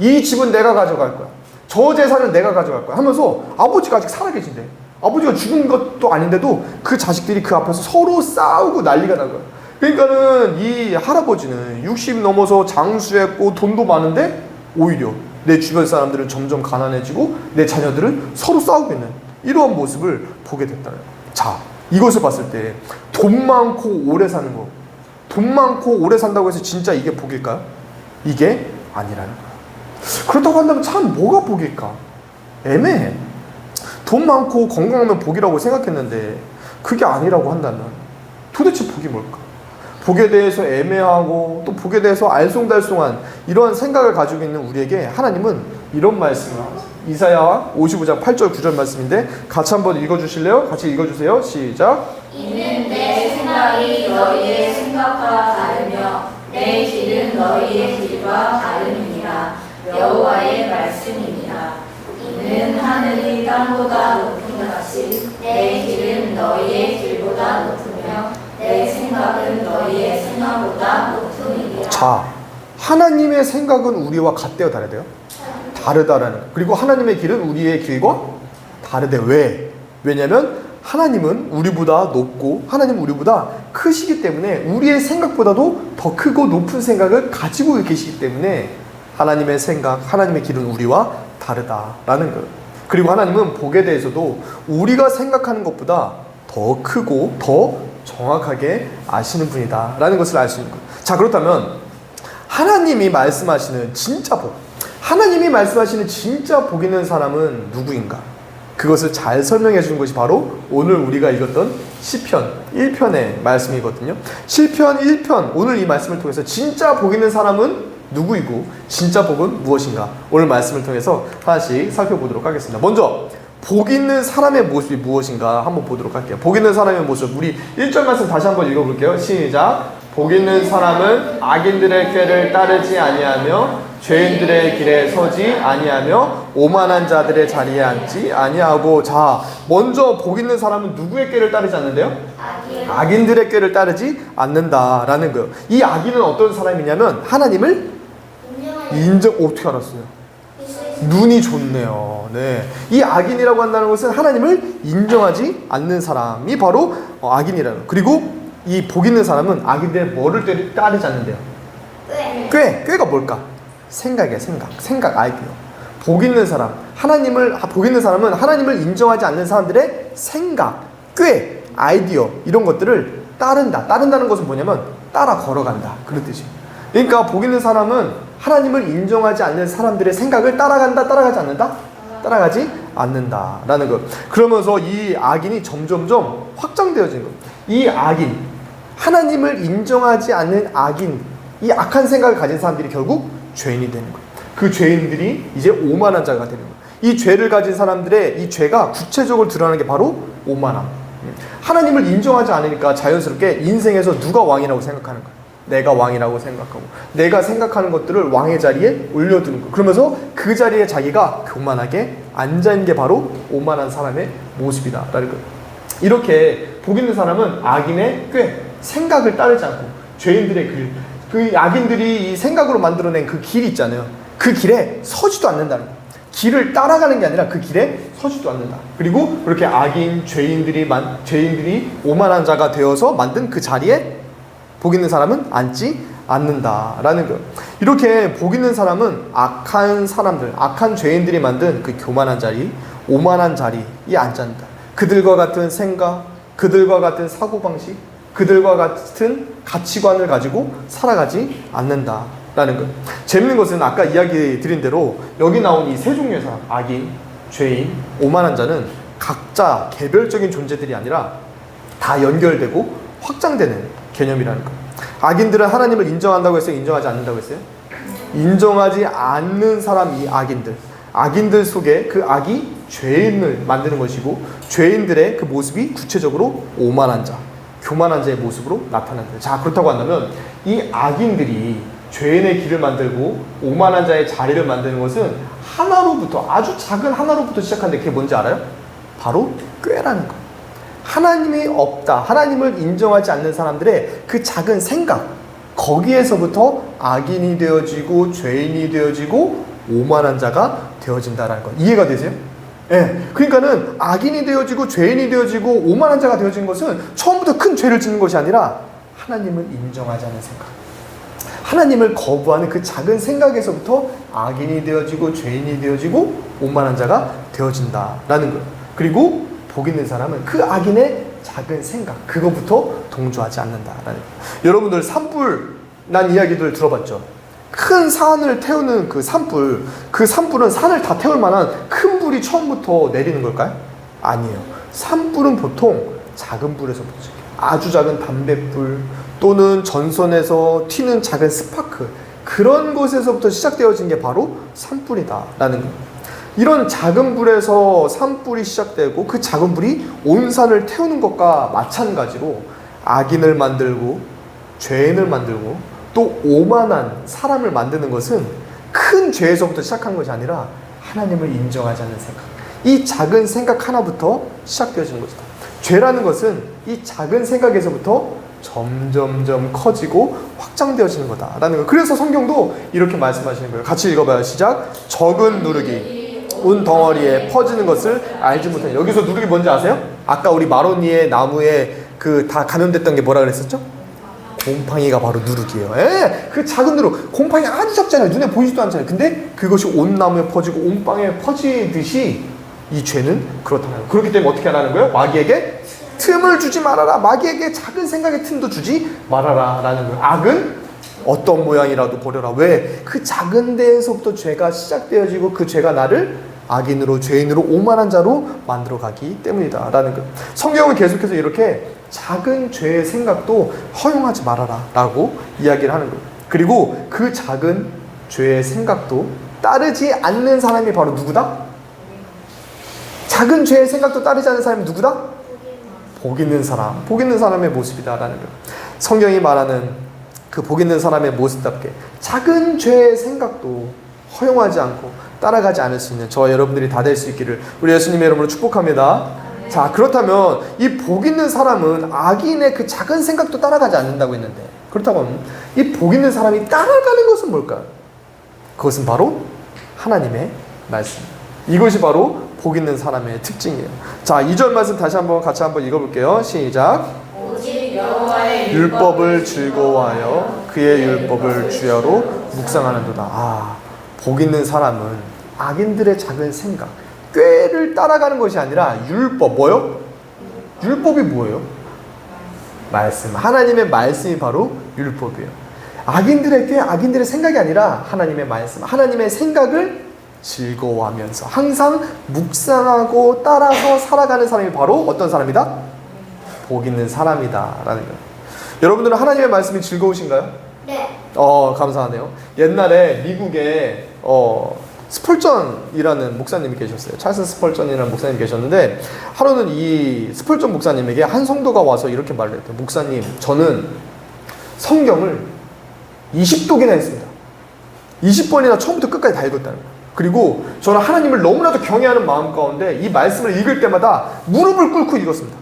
이 집은 내가 가져갈 거야. 저 재산은 내가 가져갈 거야 하면서 아버지가 아직 살아계신데, 아버지가 죽은 것도 아닌데도 그 자식들이 그 앞에서 서로 싸우고 난리가 난 거야. 그러니까는 이 할아버지는 60 넘어서 장수했고 돈도 많은데 오히려 내 주변 사람들은 점점 가난해지고 내 자녀들은 서로 싸우고 있는 이러한 모습을 보게 됐다. 자, 이것을 봤을 때 돈 많고 오래 사는 거, 돈 많고 오래 산다고 해서 진짜 이게 복일까요? 이게 아니라는 거야. 그렇다고 한다면 참 뭐가 복일까? 애매해. 돈 많고 건강하면 복이라고 생각했는데 그게 아니라고 한다면 도대체 복이 뭘까? 복에 대해서 애매하고 또 복에 대해서 알쏭달쏭한 이러한 생각을 가지고 있는 우리에게 하나님은 이런 말씀을 합니다. 이사야 55장 8절 9절 말씀인데 같이 한번 읽어주실래요? 같이 읽어주세요. 시작. 이는 내 생각이 너희의 생각과 다르며 내 길은 너희의 길과 다름이니라. 여호와의 말씀이니라. 이는 하늘이 땅보다 높은 같이 내 길은 너희의 길보다 높으며 내 생각은 너희의 생각보다 높음이니라. 자, 하나님의 생각은 우리와 같대요, 다르대요? 다르다라는 거예요. 그리고 하나님의 길은 우리의 길과 다르대. 왜? 왜냐면 하나님은 우리보다 높고 하나님은 우리보다 크시기 때문에 우리의 생각보다도 더 크고 높은 생각을 가지고 계시기 때문에 하나님의 생각, 하나님의 길은 우리와 다르다라는 거예요. 그리고 하나님은 복에 대해서도 우리가 생각하는 것보다 더 크고 더 정확하게 아시는 분이다 라는 것을 알 수 있는 거예요. 자, 그렇다면 하나님이 말씀하시는 진짜 복, 하나님이 말씀하시는 진짜 복 있는 사람은 누구인가? 그것을 잘 설명해 주는 것이 바로 오늘 우리가 읽었던 시편 1편의 말씀이거든요. 시편 1편, 오늘 이 말씀을 통해서 진짜 복 있는 사람은 누구이고 진짜 복은 무엇인가? 오늘 말씀을 통해서 하나씩 살펴보도록 하겠습니다. 먼저 복 있는 사람의 모습이 무엇인가 한번 보도록 할게요. 복 있는 사람의 모습, 우리 1절 말씀 다시 한번 읽어볼게요. 시작. 복 있는 사람은 악인들의 꾀를 따르지 아니하며 죄인들의 길에 서지 아니하며 오만한 자들의 자리에 앉지 아니하고. 자, 먼저 복 있는 사람은 누구의 꾀를 따르지 않는데요? 악인들의 꾀를 따르지 않는다라는 거예요. 이 악인은 어떤 사람이냐면 하나님을 어떻게 알았어요? 눈이 좋네요. 네, 이 악인이라고 한다는 것은 하나님을 인정하지 않는 사람이 바로 악인이라는 거예요. 그리고 이 복 있는 사람은 악인들의 뭐를 따르지 않는데요? 꾀가 뭘까? 생각이에요. 생각 아이디어. 복 있는 사람, 복 있는 사람은 하나님을 인정하지 않는 사람들의 생각, 꾀, 아이디어 이런 것들을 따른다는 것은 뭐냐면 따라 걸어간다 그런 뜻이에요. 그러니까 복 있는 사람은 하나님을 인정하지 않는 사람들의 생각을 따라가지 않는다? 따라가지 않는다라는 것. 그러면서 이 악인이 점점점 확장되어지는 겁니다. 이 악인, 하나님을 인정하지 않는 악인, 이 악한 생각을 가진 사람들이 결국 죄인이 되는 거예요. 그 죄인들이 이제 오만한 자가 되는 거예요. 이 죄를 가진 사람들의 이 죄가 구체적으로 드러나는 게 바로 오만함. 하나님을 인정하지 않으니까 자연스럽게 인생에서 누가 왕이라고 생각하는 거예요. 내가 왕이라고 생각하고 내가 생각하는 것들을 왕의 자리에 올려두는 거예요. 그러면서 그 자리에 자기가 교만하게 앉아있는 게 바로 오만한 사람의 모습이다라는 거예요. 이렇게 복 있는 사람은 악인의 꾀, 생각을 따르지 않고 죄인들의 길, 그 악인들이 이 생각으로 만들어낸 그 길이 있잖아요. 그 길에 서지도 않는다는 거예요. 길을 따라가는 게 아니라 그 길에 서지도 않는다. 그리고 그렇게 악인, 죄인들이 오만한 자가 되어서 만든 그 자리에 복 있는 사람은 앉지 않는다라는 거예요. 이렇게 복 있는 사람은 악한 사람들, 악한 죄인들이 만든 그 교만한 자리, 오만한 자리에 앉지 않는다. 그들과 같은 생각, 그들과 같은 사고방식, 그들과 같은 가치관을 가지고 살아가지 않는다라는 거예요. 재밌는 것은 아까 이야기 드린 대로 여기 나온 이 세 종류의 사람, 악인, 죄인, 오만한 자는 각자 개별적인 존재들이 아니라 다 연결되고 확장되는 개념이라는 거예요. 악인들은 하나님을 인정한다고 했어요? 인정하지 않는다고 했어요? 인정하지 않는 사람이 악인들 속에 그 악이 죄인을 만드는 것이고 죄인들의 그 모습이 구체적으로 오만한 자, 교만한 자의 모습으로 나타난다. 자, 그렇다고 한다면 이 악인들이 죄인의 길을 만들고 오만한 자의 자리를 만드는 것은 하나로부터, 아주 작은 하나로부터 시작하는데 그게 뭔지 알아요? 바로 꾀라는 거예요. 하나님이 없다, 하나님을 인정하지 않는 사람들의 그 작은 생각, 거기에서부터 악인이 되어지고 죄인이 되어지고 오만한 자가 되어진다라는 거. 이해가 되세요? 예. 그러니까는 악인이 되어지고 죄인이 되어지고 오만한 자가 되어진 것은 처음부터 큰 죄를 짓는 것이 아니라 하나님을 인정하지 않는 생각, 하나님을 거부하는 그 작은 생각에서부터 악인이 되어지고 죄인이 되어지고 오만한 자가 되어진다라는 거예요. 그리고 복 있는 사람은 그 악인의 작은 생각, 그거부터 동조하지 않는다라는 거예요. 여러분들 산불 난 이야기들 들어봤죠? 큰 산을 태우는 그 산불은 산을 다 태울 만한 큰 불이 처음부터 내리는 걸까요? 아니에요. 산불은 보통 작은 불에서부터 시작해요. 아주 작은 담뱃불 또는 전선에서 튀는 작은 스파크, 그런 곳에서부터 시작되어진 게 바로 산불이다라는 거예요. 이런 작은 불에서 산불이 시작되고 그 작은 불이 온 산을 태우는 것과 마찬가지로 악인을 만들고 죄인을 만들고 또 오만한 사람을 만드는 것은 큰 죄에서부터 시작한 것이 아니라 하나님을 인정하지 않는 생각, 이 작은 생각 하나부터 시작되어지는 것이다. 죄라는 것은 이 작은 생각에서부터 점점점 커지고 확장되어지는 거다라는 거예요. 그래서 성경도 이렇게 말씀하시는 거예요. 같이 읽어봐요. 시작. 적은 누룩이 온 덩어리에 퍼지는 것을 알지 못하니. 여기서 누룩이 뭔지 아세요? 아까 우리 마로니에 나무에 그 다 감염됐던 게 뭐라 그랬었죠? 곰팡이가 바로 누룩이에요. 예, 그 작은 누룩, 곰팡이 아주 작잖아요. 눈에 보이지도 않잖아요. 근데 그것이 온 나무에 퍼지고 온 빵에 퍼지듯이 이 죄는 그렇다는 거예요. 그렇기 때문에 어떻게 하라는 거예요? 마귀에게 틈을 주지 말아라. 마귀에게 작은 생각의 틈도 주지 말아라 라는 거예요. 악은 어떤 모양이라도 버려라. 왜? 그 작은 데에서부터 죄가 시작되어지고 그 죄가 나를 악인으로, 죄인으로, 오만한 자로 만들어가기 때문이다 라는 거예요. 성경은 계속해서 이렇게 작은 죄의 생각도 허용하지 말아라 라고 이야기를 하는 거예요. 그리고 그 작은 죄의 생각도 따르지 않는 사람이 바로 누구다? 작은 죄의 생각도 따르지 않는 사람이 누구다? 복 있는 사람, 복 있는 사람의 모습이다라는 거예요. 성경이 말하는 그 복 있는 사람의 모습답게 작은 죄의 생각도 허용하지 않고 따라가지 않을 수 있는 저와 여러분들이 다 될 수 있기를 우리 예수님의 이름으로 축복합니다. 자, 그렇다면 이 복 있는 사람은 악인의 그 작은 생각도 따라가지 않는다고 했는데, 그렇다고 하면 이 복 있는 사람이 따라가는 것은 뭘까요? 그것은 바로 하나님의 말씀. 이것이 바로 복 있는 사람의 특징이에요. 자, 2절 말씀 다시 한번 같이 한번 읽어볼게요. 시작. 오직 여호와의 율법을 즐거워하여 그의 율법을 주야로 묵상하는도다. 아, 복 있는 사람은 악인들의 작은 생각, 꾀를 따라가는 것이 아니라 율법, 뭐요? 율법이 뭐예요? 말씀. 하나님의 말씀이 바로 율법이에요. 악인들의 생각이 아니라 하나님의 말씀, 하나님의 생각을 즐거워하면서 항상 묵상하고 따라서 살아가는 사람이 바로 어떤 사람이다? 복 있는 사람이다 라는 거예요. 여러분들은 하나님의 말씀이 즐거우신가요? 네. 감사하네요. 옛날에 미국에 스펄전이라는 목사님이 계셨어요. 찰스 스펄전이라는 목사님이 계셨는데 하루는 이 스펄전 목사님에게 한 성도가 와서 이렇게 말을 했대요. 목사님, 저는 성경을 20독이나 했습니다. 20번이나 처음부터 끝까지 다 읽었다는 거예요. 그리고 저는 하나님을 너무나도 경외하는 마음 가운데 이 말씀을 읽을 때마다 무릎을 꿇고 읽었습니다.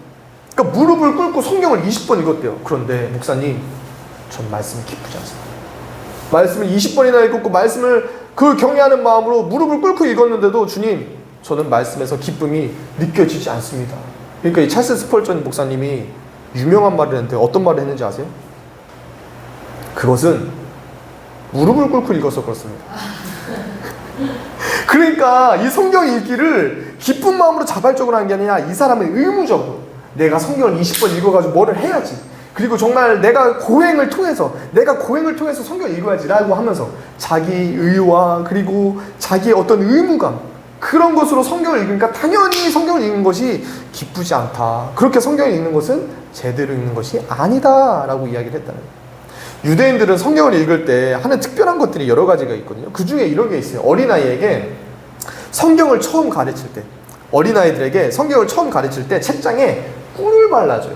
그러니까 무릎을 꿇고 성경을 20번 읽었대요. 그런데 목사님, 전 말씀이 기쁘지 않습니다. 말씀을 20번이나 읽었고 말씀을 그 경외하는 마음으로 무릎을 꿇고 읽었는데도 주님, 저는 말씀에서 기쁨이 느껴지지 않습니다. 그러니까 이 찰스 스펄전 목사님이 유명한 말을 했는데 어떤 말을 했는지 아세요? 그것은 무릎을 꿇고 읽어서 그렇습니다. 그러니까 이 성경 읽기를 기쁜 마음으로 자발적으로 한 게 아니라 이 사람은 의무적으로 내가 성경을 20번 읽어가지고 뭐를 해야지. 그리고 정말 내가 고행을 통해서 성경을 읽어야지 라고 하면서 자기 의와 그리고 자기의 어떤 의무감, 그런 것으로 성경을 읽으니까 당연히 성경을 읽는 것이 기쁘지 않다. 그렇게 성경을 읽는 것은 제대로 읽는 것이 아니다 라고 이야기를 했다는 거예요. 유대인들은 성경을 읽을 때 하는 특별한 것들이 여러 가지가 있거든요. 그 중에 이런 게 있어요. 어린아이에게 성경을 처음 가르칠 때, 어린아이들에게 성경을 처음 가르칠 때 책장에 꿀을 발라줘요.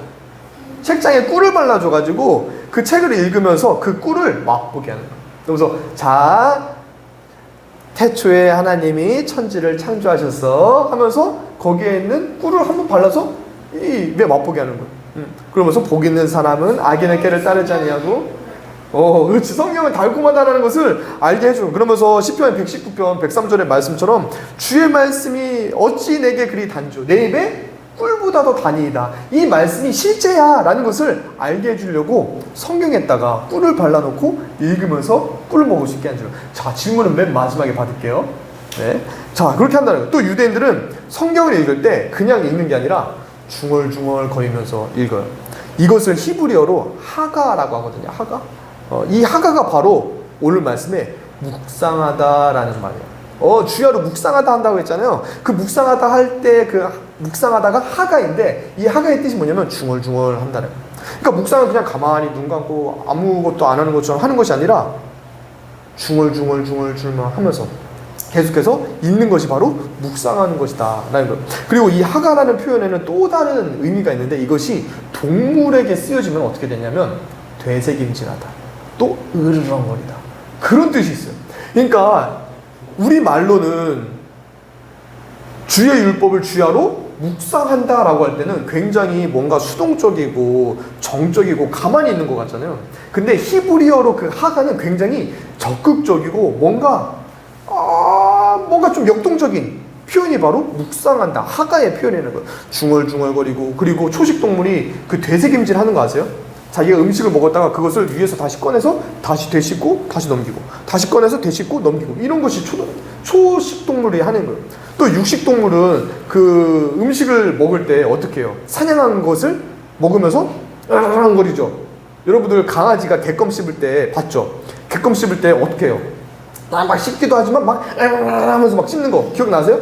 책장에 꿀을 발라줘가지고 그 책을 읽으면서 그 꿀을 맛보게 하는 거예요. 그러면서 자, 태초에 하나님이 천지를 창조하셔서 하면서 거기에 있는 꿀을 한번 발라서 입에 맛보게 하는 거예요. 그러면서 복 있는 사람은 악인의 깨를 따르지 아니하고 그렇지. 성경은 달콤하다는 것을 알게 해주고, 그러면서 시편 119편 103절의 말씀처럼 주의 말씀이 어찌 내게 그리 단조, 내 입에 꿀보다 더 단이다. 이 말씀이 실제야 라는 것을 알게 해주려고 성경에다가 꿀을 발라놓고 읽으면서 꿀을 먹을 수 있게 하는 줄. 자, 질문은 맨 마지막에 받을게요. 네. 자, 그렇게 한다는 거예요. 또 유대인들은 성경을 읽을 때 그냥 읽는 게 아니라 중얼중얼 거리면서 읽어요. 이것을 히브리어로 하가라고 하거든요. 하가. 이 하가가 바로 오늘 말씀에 묵상하다라는 말이에요. 주야로 묵상하다 한다고 했잖아요. 그 묵상하다 할 때 그 묵상하다가 하가인데, 이 하가의 뜻이 뭐냐면 중얼중얼 한다는 거예요. 그러니까 묵상은 그냥 가만히 눈 감고 아무것도 안 하는 것처럼 하는 것이 아니라 중얼중얼 하면서 계속해서 읽는 것이 바로 묵상하는 것이다 라는 거예요. 그리고 이 하가라는 표현에는 또 다른 의미가 있는데, 이것이 동물에게 쓰여지면 어떻게 되냐면 되새김질하다, 또 으르렁거리다, 그런 뜻이 있어요. 그러니까 우리 말로는 주의 율법을 주야로 묵상한다 라고 할 때는 굉장히 뭔가 수동적이고 정적이고 가만히 있는 것 같잖아요. 근데 히브리어로 그 하가는 굉장히 적극적이고 뭔가 좀 역동적인 표현이 바로 묵상한다, 하가의 표현이라는 거예요. 중얼중얼거리고, 그리고 초식동물이 그 되새김질 하는 거 아세요? 자기가 음식을 먹었다가 그것을 위에서 다시 꺼내서 다시 되씹고 다시 넘기고, 다시 꺼내서 되씹고 넘기고, 이런 것이 초식동물이 하는 거예요. 또 육식동물은 그 음식을 먹을 때 어떻게 해요? 사냥한 것을 먹으면서 거리죠. 여러분들 강아지가 개껌 씹을 때 봤죠? 개껌 씹을 때 어떻게 해요? 막 씹기도 하지만 막 하면서 막 씹는 거 기억나세요?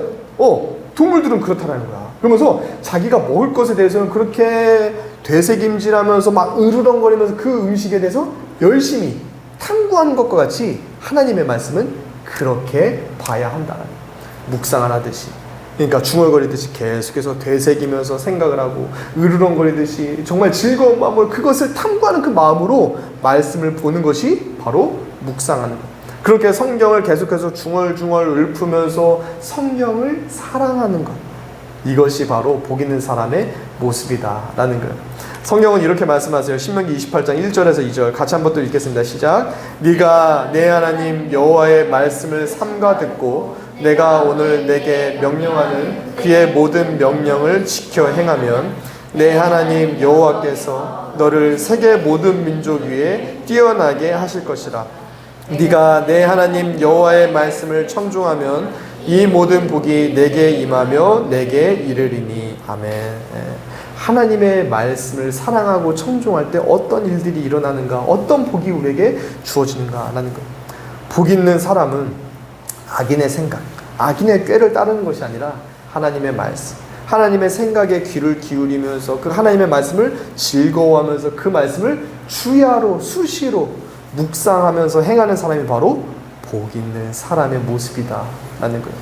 동물들은 그렇다라는 거야. 그러면서 자기가 먹을 것에 대해서는 그렇게 되새김질하면서 막 으르렁거리면서 그 음식에 대해서 열심히 탐구하는 것과 같이 하나님의 말씀은 그렇게 봐야 한다는 거예요. 묵상을 하듯이. 그러니까 중얼거리듯이 계속해서 되새기면서 생각을 하고, 으르렁거리듯이 정말 즐거운 마음으로 그것을 탐구하는 그 마음으로 말씀을 보는 것이 바로 묵상하는 거예요. 그렇게 성경을 계속해서 중얼중얼 읊으면서 성경을 사랑하는 것, 이것이 바로 복 있는 사람의 모습이다라는 거예요. 성경은 이렇게 말씀하세요. 신명기 28장 1절에서 2절 같이 한번 또 읽겠습니다. 시작. 네가 내 하나님 여호와의 말씀을 삼가 듣고 내가 오늘 내게 명령하는 그의 모든 명령을 지켜 행하면 내 하나님 여호와께서 너를 세계 모든 민족 위에 뛰어나게 하실 것이라. 네가 내 하나님 여호와의 말씀을 청종하면 이 모든 복이 내게 임하며 내게 이르리니. 아멘. 하나님의 말씀을 사랑하고 청종할 때 어떤 일들이 일어나는가, 어떤 복이 우리에게 주어지는가라는 것. 복 있는 사람은 악인의 생각, 악인의 꾀를 따르는 것이 아니라 하나님의 말씀, 하나님의 생각에 귀를 기울이면서 그 하나님의 말씀을 즐거워하면서 그 말씀을 주야로 수시로 묵상하면서 행하는 사람이 바로 복 있는 사람의 모습이다 라는 거예요.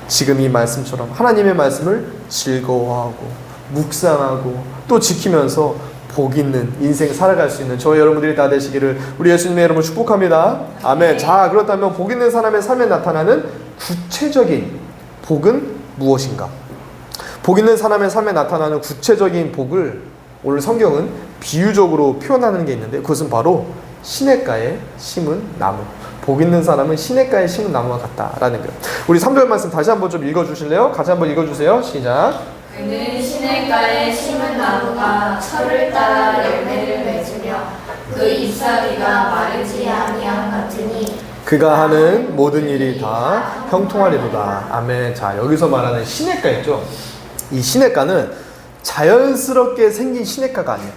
지금 이 말씀처럼 하나님의 말씀을 즐거워하고 묵상하고 또 지키면서 복 있는 인생 살아갈 수 있는 저와 여러분들이 다 되시기를 우리 예수님의 이름으로 축복합니다. 아멘. 자, 그렇다면 복 있는 사람의 삶에 나타나는 구체적인 복은 무엇인가? 복 있는 사람의 삶에 나타나는 구체적인 복을 오늘 성경은 비유적으로 표현하는 게 있는데 그것은 바로 시냇가에 심은 나무. 복 있는 사람은 시냇가에 심은 나무와 같다라는 거예요. 우리 3절 말씀 다시 한번 좀 읽어주실래요? 같이 한번 읽어주세요. 시작. 그는 시냇가에 심은 나무가 철을 따라 열매를 맺으며 그 잎사귀가 마르지 아니함 같으니 그가 하는 모든 일이 다 형통하리로다. 아멘. 자, 여기서 말하는 시냇가 있죠? 이 시냇가는 자연스럽게 생긴 시냇가가 아니에요.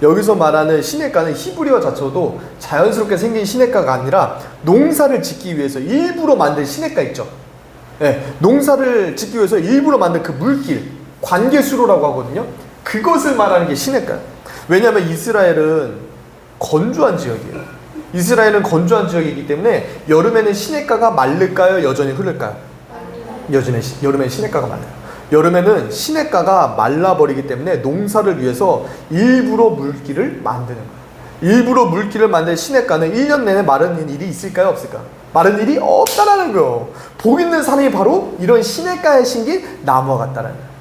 여기서 말하는 시냇가는 히브리어 자체도 자연스럽게 생긴 시냇가가 아니라 농사를 짓기 위해서 일부러 만든 시냇가 있죠. 네, 농사를 짓기 위해서 일부러 만든 그 물길, 관계수로라고 하거든요. 그것을 말하는 게 시냇가예요. 왜냐하면 이스라엘은 건조한 지역이에요. 이스라엘은 건조한 지역이기 때문에 여름에는 시냇가가 마를까요? 여전히 흐를까요? 여름에는 시냇가가 말라요. 여름에는 시냇가가 말라버리기 때문에 농사를 위해서 일부러 물길을 만드는 거예요. 일부러 물길을 만든 시냇가는 1년 내내 마른 일이 있을까요? 없을까? 마른 일이 없다라는 거예요. 복 있는 사람이 바로 이런 시냇가에 심긴 나무와 같다라는 거예요.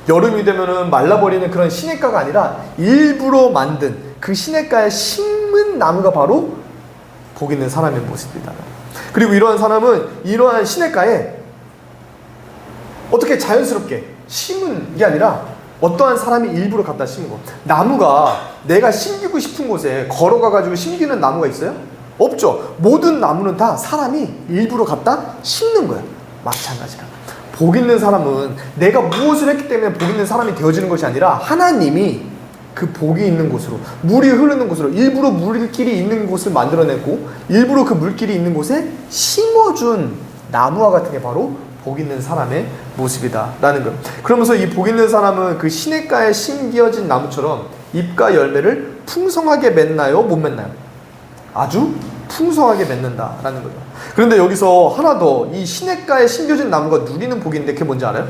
여름이 되면은 말라버리는 그런 시냇가가 아니라 일부러 만든 그 시냇가에 심은 나무가 바로 복 있는 사람의 모습이다. 그리고 이러한 사람은 이러한 시냇가에 어떻게 자연스럽게 심은 게 아니라 어떠한 사람이 일부러 갖다 심은 거. 나무가 내가 심기고 싶은 곳에 걸어가가지고 심기는 나무가 있어요? 없죠. 모든 나무는 다 사람이 일부러 갖다 심는 거야. 마찬가지라. 복 있는 사람은 내가 무엇을 했기 때문에 복 있는 사람이 되어지는 것이 아니라 하나님이 그 복이 있는 곳으로, 물이 흐르는 곳으로 일부러 물길이 있는 곳을 만들어내고 일부러 그 물길이 있는 곳에 심어준 나무와 같은 게 바로 복 있는 사람의 모습이다 라는 거예요. 그러면서 이 복 있는 사람은 그 시냇가에 심겨진 나무처럼 잎과 열매를 풍성하게 맺나요? 못 맺나요? 아주 풍성하게 맺는다 라는 거죠. 그런데 여기서 하나 더, 이 시냇가에 심겨진 나무가 누리는 복인데 그게 뭔지 알아요?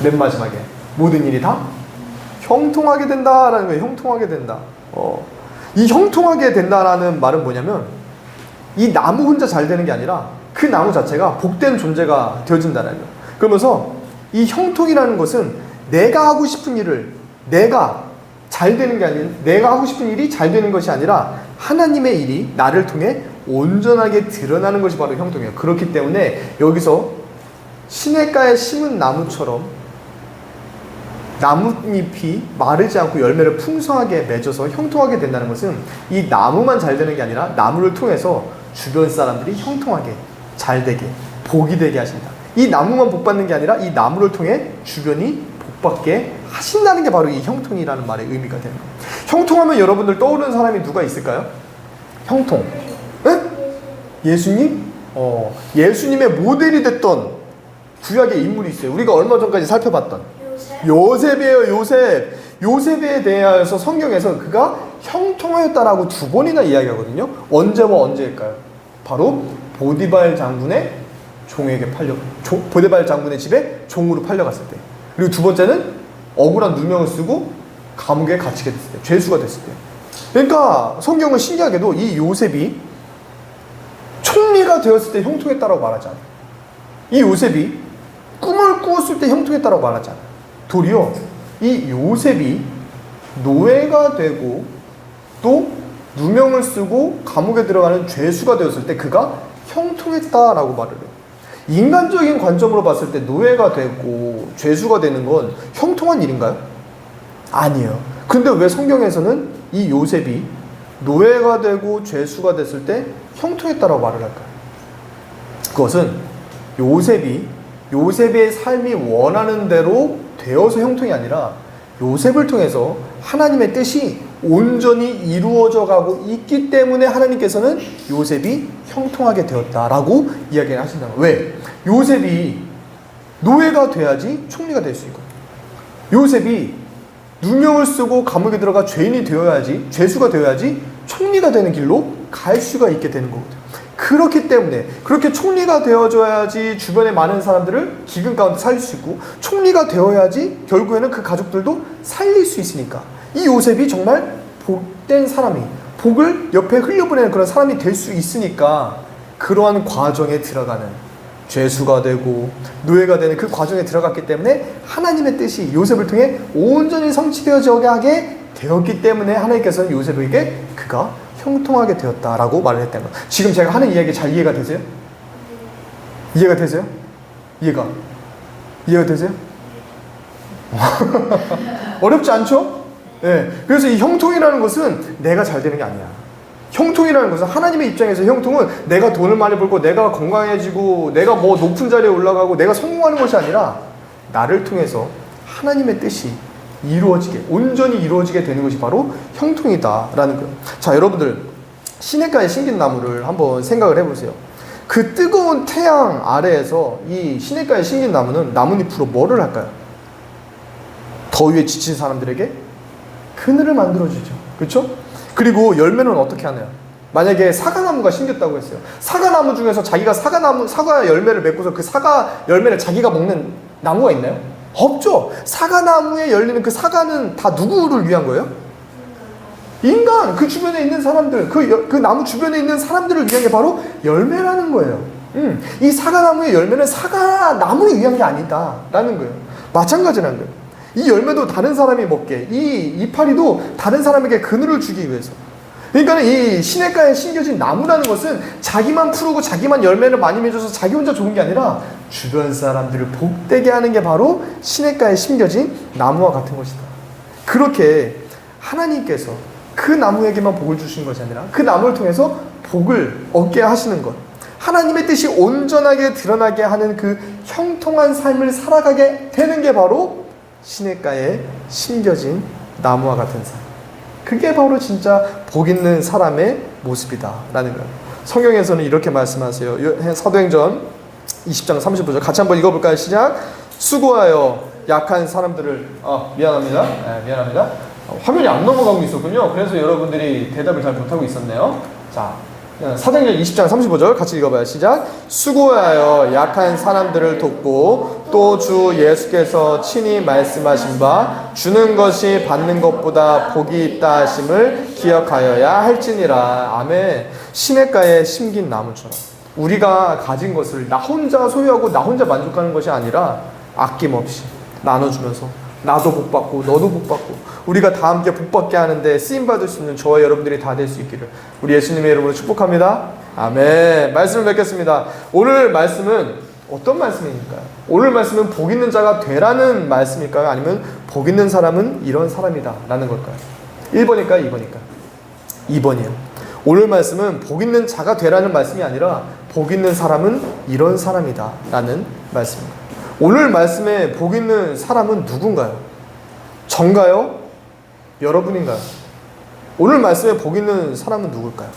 맨 마지막에 모든 일이 다 형통하게 된다라는 거예요. 형통하게 된다. 이 형통하게 된다라는 말은 뭐냐면 이 나무 혼자 잘 되는 게 아니라 그 나무 자체가 복된 존재가 되어진다는 거예요. 그러면서 이 형통이라는 것은 내가 하고 싶은 일을 내가 잘 되는 게 아닌, 내가 하고 싶은 일이 잘 되는 것이 아니라 하나님의 일이 나를 통해 온전하게 드러나는 것이 바로 형통이에요. 그렇기 때문에 여기서 시냇가에 심은 나무처럼 나뭇잎이 마르지 않고 열매를 풍성하게 맺어서 형통하게 된다는 것은 이 나무만 잘 되는 게 아니라 나무를 통해서 주변 사람들이 형통하게 잘 되게, 복이 되게 하신다. 이 나무만 복 받는 게 아니라 이 나무를 통해 주변이 복 받게 하신다는 게 바로 이 형통이라는 말의 의미가 되는 거예요. 형통하면 여러분들 떠오르는 사람이 누가 있을까요? 형통. 에? 예수님? 예수님의 모델이 됐던 구약의 인물이 있어요. 우리가 얼마 전까지 살펴봤던 요셉이에요. 요셉. 요셉에 대해서 성경에서 그가 형통하였다라고 2번이나 이야기하거든요. 언제와 언제일까요? 바로 보디발 장군의 종에게 보디발 장군의 집에 종으로 팔려갔을 때. 그리고 2번째는 억울한 누명을 쓰고 감옥에 갇히게 됐을 때, 죄수가 됐을 때. 그러니까 성경은 신기하게도 이 요셉이 총리가 되었을 때 형통했다라고 말하지 않아요. 이 요셉이 꿈을 꾸었을 때 형통했다라고 말하지 않아요. 도리어 이 요셉이 노예가 되고 또 누명을 쓰고 감옥에 들어가는 죄수가 되었을 때 그가 형통했다라고 말을 해요. 인간적인 관점으로 봤을 때 노예가 되고 죄수가 되는 건 형통한 일인가요? 아니에요. 근데 왜 성경에서는 이 요셉이 노예가 되고 죄수가 됐을 때 형통했다라고 말을 할까요? 그것은 요셉의 삶이 원하는 대로 되어서 형통이 아니라 요셉을 통해서 하나님의 뜻이 온전히 이루어져 가고 있기 때문에 하나님께서는 요셉이 형통하게 되었다라고 이야기를 하신다는 거예요. 왜? 요셉이 노예가 돼야지 총리가 될 수 있고, 요셉이 누명을 쓰고 감옥에 들어가 죄인이 되어야지, 죄수가 되어야지 총리가 되는 길로 갈 수가 있게 되는 거거든요. 그렇기 때문에 그렇게 총리가 되어줘야지 주변의 많은 사람들을 기근 가운데 살릴 수 있고, 총리가 되어야지 결국에는 그 가족들도 살릴 수 있으니까 이 요셉이 정말 복된 사람이, 복을 옆에 흘려보내는 그런 사람이 될 수 있으니까 그러한 과정에 들어가는, 죄수가 되고 노예가 되는 그 과정에 들어갔기 때문에 하나님의 뜻이 요셉을 통해 온전히 성취되어지게 하게 되었기 때문에 하나님께서는 요셉에게 그가 형통하게 되었다라고 말을 했다는 거예요. 지금 제가 하는 이야기 잘 이해가 되세요? 이해가 되세요? 이해가 되세요? 어렵지 않죠? 네. 그래서 이 형통이라는 것은 내가 잘 되는 게 아니야. 형통이라는 것은 하나님의 입장에서 형통은 내가 돈을 많이 벌고 내가 건강해지고 내가 뭐 높은 자리에 올라가고 내가 성공하는 것이 아니라 나를 통해서 하나님의 뜻이 이루어지게, 온전히 이루어지게 되는 것이 바로 형통이다라는 거예요. 자, 여러분들 시냇가에 심긴 나무를 한번 생각을 해보세요. 그 뜨거운 태양 아래에서 이 시냇가에 심긴 나무는 나뭇잎으로 뭐를 할까요? 더위에 지친 사람들에게 그늘을 만들어주죠. 그렇죠? 그리고 열매는 어떻게 하나요? 만약에 사과나무가 심겼다고 했어요. 사과나무 중에서 자기가 사과 열매를 맺고서 그 사과 열매를 자기가 먹는 나무가 있나요? 없죠. 사과나무에 열리는 그 사과는 다 누구를 위한 거예요? 인간, 그 주변에 있는 사람들, 그 나무 주변에 있는 사람들을 위한 게 바로 열매라는 거예요. 이 사과나무의 열매는 사과나무를 위한 게 아니다라는 거예요. 마찬가지라는 거예요. 이 열매도 다른 사람이 먹게, 이 이파리도 다른 사람에게 그늘을 주기 위해서. 그러니까 이 시냇가에 심겨진 나무라는 것은 자기만 푸르고 자기만 열매를 많이 맺어서 자기 혼자 좋은 게 아니라 주변 사람들을 복되게 하는 게 바로 시냇가에 심겨진 나무와 같은 것이다. 그렇게 하나님께서 그 나무에게만 복을 주신 것이 아니라 그 나무를 통해서 복을 얻게 하시는 것, 하나님의 뜻이 온전하게 드러나게 하는 그 형통한 삶을 살아가게 되는 게 바로 시냇가에 심겨진 나무와 같은 삶. 그게 바로 진짜 복 있는 사람의 모습이다라는 거예요. 성경에서는 이렇게 말씀하세요. 사도행전 20장 35절 같이 한번 읽어볼까요? 시작. 수고하여 약한 사람들을 미안합니다. 미안합니다. 화면이 안 넘어가고 있었군요. 그래서 여러분들이 대답을 잘 못하고 있었네요. 자, 사도행전 20장 35절 같이 읽어봐요. 시작. 수고하여 약한 사람들을 돕고 또 주 예수께서 친히 말씀하신 바 주는 것이 받는 것보다 복이 있다 하심을 기억하여야 할지니라. 아멘. 시냇가에 심긴 나무처럼 우리가 가진 것을 나 혼자 소유하고 나 혼자 만족하는 것이 아니라 아낌없이 나눠주면서 나도 복받고 너도 복받고 우리가 다 함께 복받게 하는데 쓰임받을 수 있는 저와 여러분들이 다 될 수 있기를 우리 예수님의 이름으로 축복합니다. 아멘. 말씀을 뵙겠습니다. 오늘 말씀은 어떤 말씀입니까? 오늘 말씀은 복 있는 자가 되라는 말씀일까요? 아니면 복 있는 사람은 이런 사람이다 라는 걸까요? 1번일까요? 2번일까요? 2번이에요. 오늘 말씀은 복 있는 자가 되라는 말씀이 아니라 복 있는 사람은 이런 사람이다 라는 말씀입니다. 오늘 말씀에 복 있는 사람은 누군가요? 전가요? 여러분인가요? 오늘 말씀에 복 있는 사람은 누굴까요?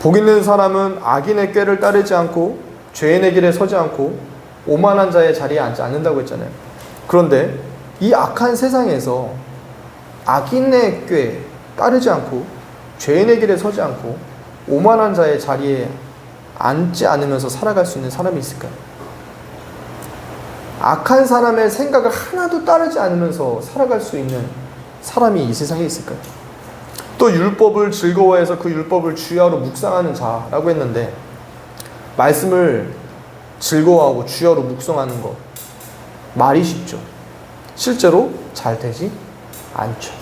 복 있는 사람은 악인의 꾀를 따르지 않고 죄인의 길에 서지 않고 오만한 자의 자리에 앉지 않는다고 했잖아요. 그런데 이 악한 세상에서 악인의 꾀 따르지 않고 죄인의 길에 서지 않고 오만한 자의 자리에 앉지 않으면서 살아갈 수 있는 사람이 있을까요? 악한 사람의 생각을 하나도 따르지 않으면서 살아갈 수 있는 사람이 이 세상에 있을까요? 또 율법을 즐거워해서 그 율법을 주야로 묵상하는 자라고 했는데 말씀을 즐거워하고 주야로 묵상하는 것 말이 쉽죠. 실제로 잘 되지 않죠.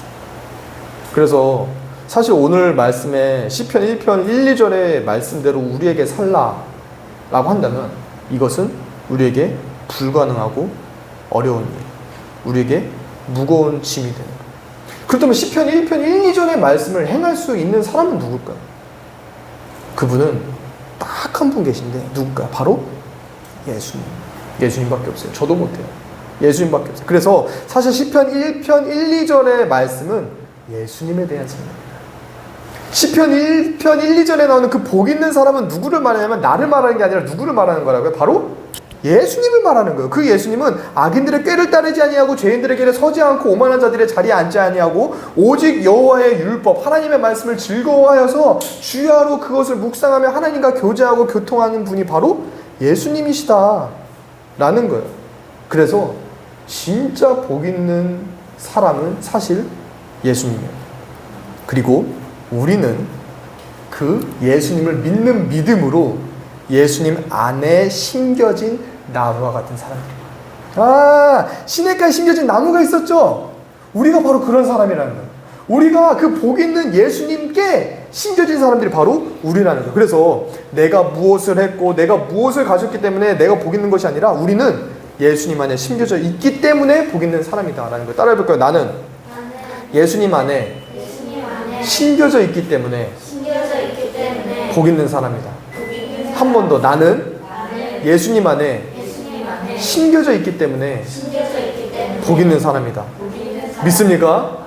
그래서 사실 오늘 말씀에 시편 1편 1, 2절의 말씀대로 우리에게 살라라고 한다면 이것은 우리에게 불가능하고 어려운 일, 우리에게 무거운 짐이 되는 거예요. 그렇다면 시편 1편 1, 2절의 말씀을 행할 수 있는 사람은 누굴까요? 그분은 딱 한 분 계신데 누굴까요? 바로 예수님. 예수님밖에 없어요. 저도 못해요. 예수님밖에 없어요. 그래서 사실 시편 1편 1, 2절의 말씀은 예수님에 대한 설명입니다. 시편 1편 1, 2절에 나오는 그 복 있는 사람은 누구를 말하냐면 나를 말하는 게 아니라 누구를 말하는 거라고요? 바로 예수님을 말하는 거예요. 그 예수님은 악인들의 꾀를 따르지 아니하고 죄인들의 길에 서지 않고 오만한 자들의 자리에 앉지 아니하고 오직 여호와의 율법 하나님의 말씀을 즐거워하여서 주야로 그것을 묵상하며 하나님과 교제하고 교통하는 분이 바로 예수님이시다 라는 거예요. 그래서 진짜 복 있는 사람은 사실 예수님이에요. 그리고 우리는 그 예수님을 믿는 믿음으로 예수님 안에 심겨진 나무와 같은 사람들이에요. 시냇가에 심겨진 나무가 있었죠? 우리가 바로 그런 사람이라는 거예요. 우리가 그 복 있는 예수님께 심겨진 사람들이 바로 우리라는 거예요. 그래서 내가 무엇을 했고 내가 무엇을 가졌기 때문에 내가 복 있는 것이 아니라 우리는 예수님 안에 심겨져 있기 때문에 복 있는 사람이다라는 거예요. 따라해볼까요? 나는 예수님 안에 심겨져 있기 때문에 복 있는 사람이다. 한 번 더. 나는 예수님 안에 심겨져 있기 때문에 복 있는 사람이다. 믿습니까?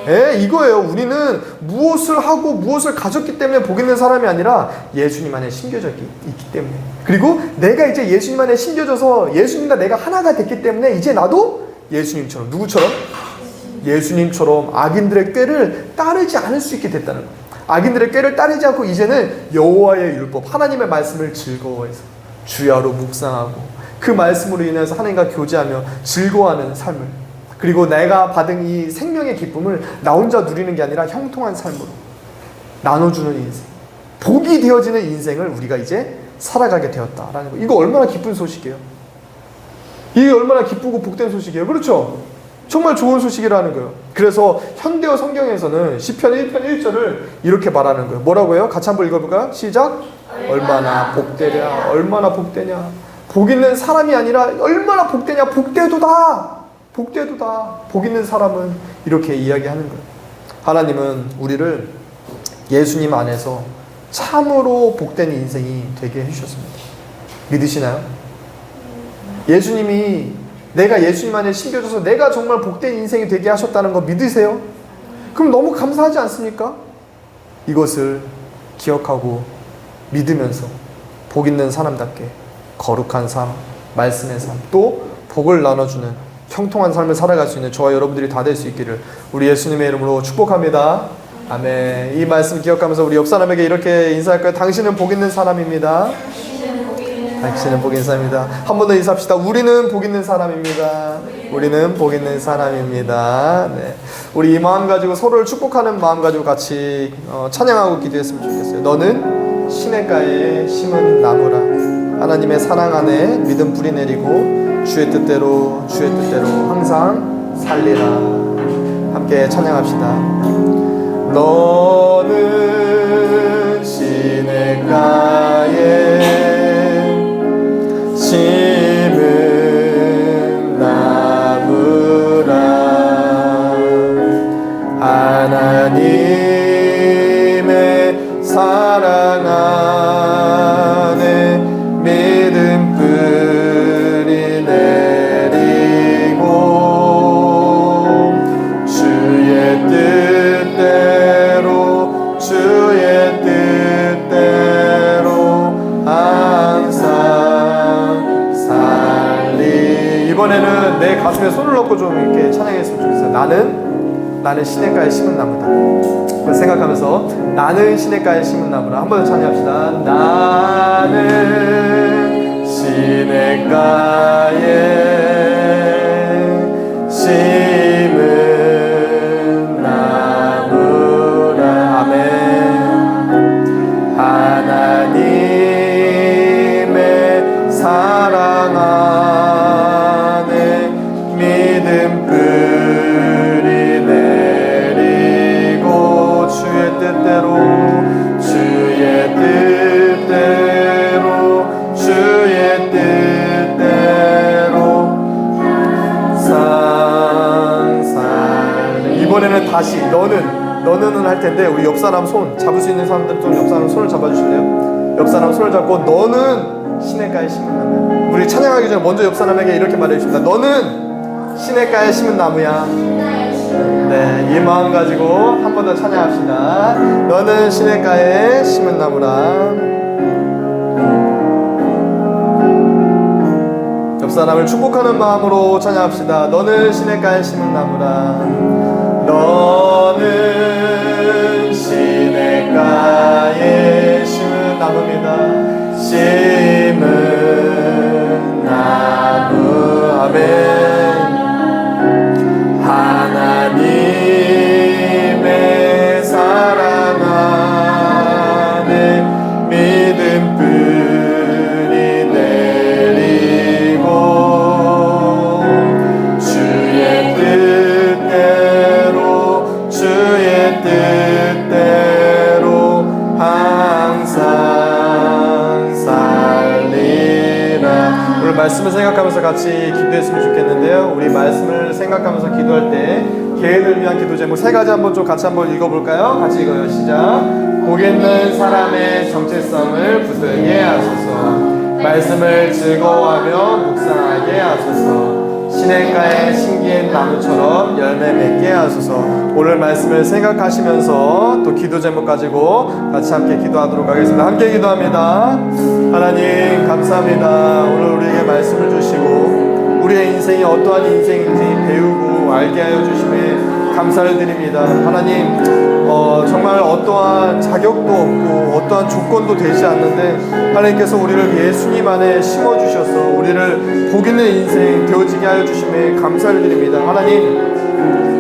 예, 이거예요. 우리는 무엇을 하고 무엇을 가졌기 때문에 복 있는 사람이 아니라 예수님 안에 심겨져 있기 때문에. 그리고 내가 이제 예수님 안에 심겨져서 예수님과 내가 하나가 됐기 때문에 이제 나도 예수님처럼, 누구처럼? 예수님처럼 악인들의 꾀를 따르지 않을 수 있게 됐다는 거예요. 악인들의 꾀를 따르지 않고 이제는 여호와의 율법, 하나님의 말씀을 즐거워해서 주야로 묵상하고 그 말씀으로 인해서 하나님과 교제하며 즐거워하는 삶을, 그리고 내가 받은 이 생명의 기쁨을 나 혼자 누리는 게 아니라 형통한 삶으로 나눠주는 인생, 복이 되어지는 인생을 우리가 이제 살아가게 되었다라는 거. 이거 얼마나 기쁜 소식이에요. 이게 얼마나 기쁘고 복된 소식이에요. 그렇죠? 정말 좋은 소식이라는 거예요. 그래서 현대어 성경에서는 시편 1편 1절을 이렇게 말하는 거예요. 뭐라고요? 같이 한번 읽어볼까요? 시작. 얼마나 복되냐, 얼마나 복되냐. 복 있는 사람이 아니라 얼마나 복되냐, 복되도다, 복되도다. 복 있는 사람은 이렇게 이야기하는 거예요. 하나님은 우리를 예수님 안에서 참으로 복된 인생이 되게 해주셨습니다. 믿으시나요? 예수님이, 내가 예수님 안에 심겨져서 내가 정말 복된 인생이 되게 하셨다는 거 믿으세요? 그럼 너무 감사하지 않습니까? 이것을 기억하고 믿으면서 복 있는 사람답게 거룩한 삶, 말씀의 삶, 또 복을 나눠주는 형통한 삶을 살아갈 수 있는 저와 여러분들이 다 될 수 있기를 우리 예수님의 이름으로 축복합니다. 아멘. 이 말씀 기억하면서 우리 옆 사람에게 이렇게 인사할까요? 당신은 복 있는 사람입니다. 당신은 복 있는 사람입니다. 한 번 더 인사합시다. 우리는 복 있는 사람입니다. 우리는 복 있는 사람입니다. 네. 우리 이 마음 가지고 서로를 축복하는 마음 가지고 같이 찬양하고 기도했으면 좋겠어요. 너는 시냇가에 심은 나무라. 하나님의 사랑 안에 믿음 뿌리 내리고 주의 뜻대로 항상 살리라. 함께 찬양합시다. 너는 시냇가에 심은 나무라. 하나님의 사랑 안에 믿음 뿌리 내리고 주의 뜻대로 항상 살리. 이번에는 내 가슴에 손을 넣고 좀 이렇게 찬양했으면 좋겠어요. 나는 시냇가에 심은 나무다. 그걸 생각하면서 나는 시냇가에 심은 나무라. 한 번 더 찬양합시다. 나는 시냇가에 심은 나무라. 아멘. 하나님의 사랑 안에 믿음 뿌리 내리고 주의 뜻대로 상살. 이번에는 다시 너는 할 텐데 우리 옆 사람 손 잡을 수 있는 사람들 좀 옆 사람 손을 잡아주실래요? 옆 사람 손을 잡고 너는 시냇가에 심은 나무. 우리 찬양하기 전에 먼저 옆 사람에게 이렇게 말해줍니다. 너는 시냇가에 심은 나무야. 네, 이 마음 가지고 한 번 더 찬양합시다. 너는 시냇가에 심은 나무라. 옆 사람을 축복하는 마음으로 찬양합시다. 너는 시냇가에 심은 나무라. 너는 시냇가에 심은 나무입니다. 심은 나무. 아멘. 하나님의 사랑 안에 믿음뿐이 내리고 주의 뜻대로 항상 살리라. 오늘 말씀을 생각하면서 같이 기도했으면 좋겠는데요. 우리 말씀을 생각하면서 기도할 때 개인을 위한 기도 제목 세 가지 한번 좀 같이 한번 읽어볼까요? 같이 읽어요. 시작. 복 있는 사람의 정체성을 붙들게 하소서. 말씀을 즐거워하며 묵상하게 하소서. 시냇가에 심긴 나무처럼 열매 맺게 하소서. 오늘 말씀을 생각하시면서 또 기도 제목 가지고 같이 함께 기도하도록 하겠습니다. 함께 기도합니다. 하나님 감사합니다. 오늘 우리에게 말씀을 주시고 우리의 인생이 어떠한 인생인지 배우고 알게 하여 주심에 감사를 드립니다. 하나님 정말 어떠한 자격도 없고 어떠한 조건도 되지 않는데 하나님께서 우리를 예수님 안에 심어주셔서 우리를 복 있는 인생 되어지게 하여 주심에 감사를 드립니다. 하나님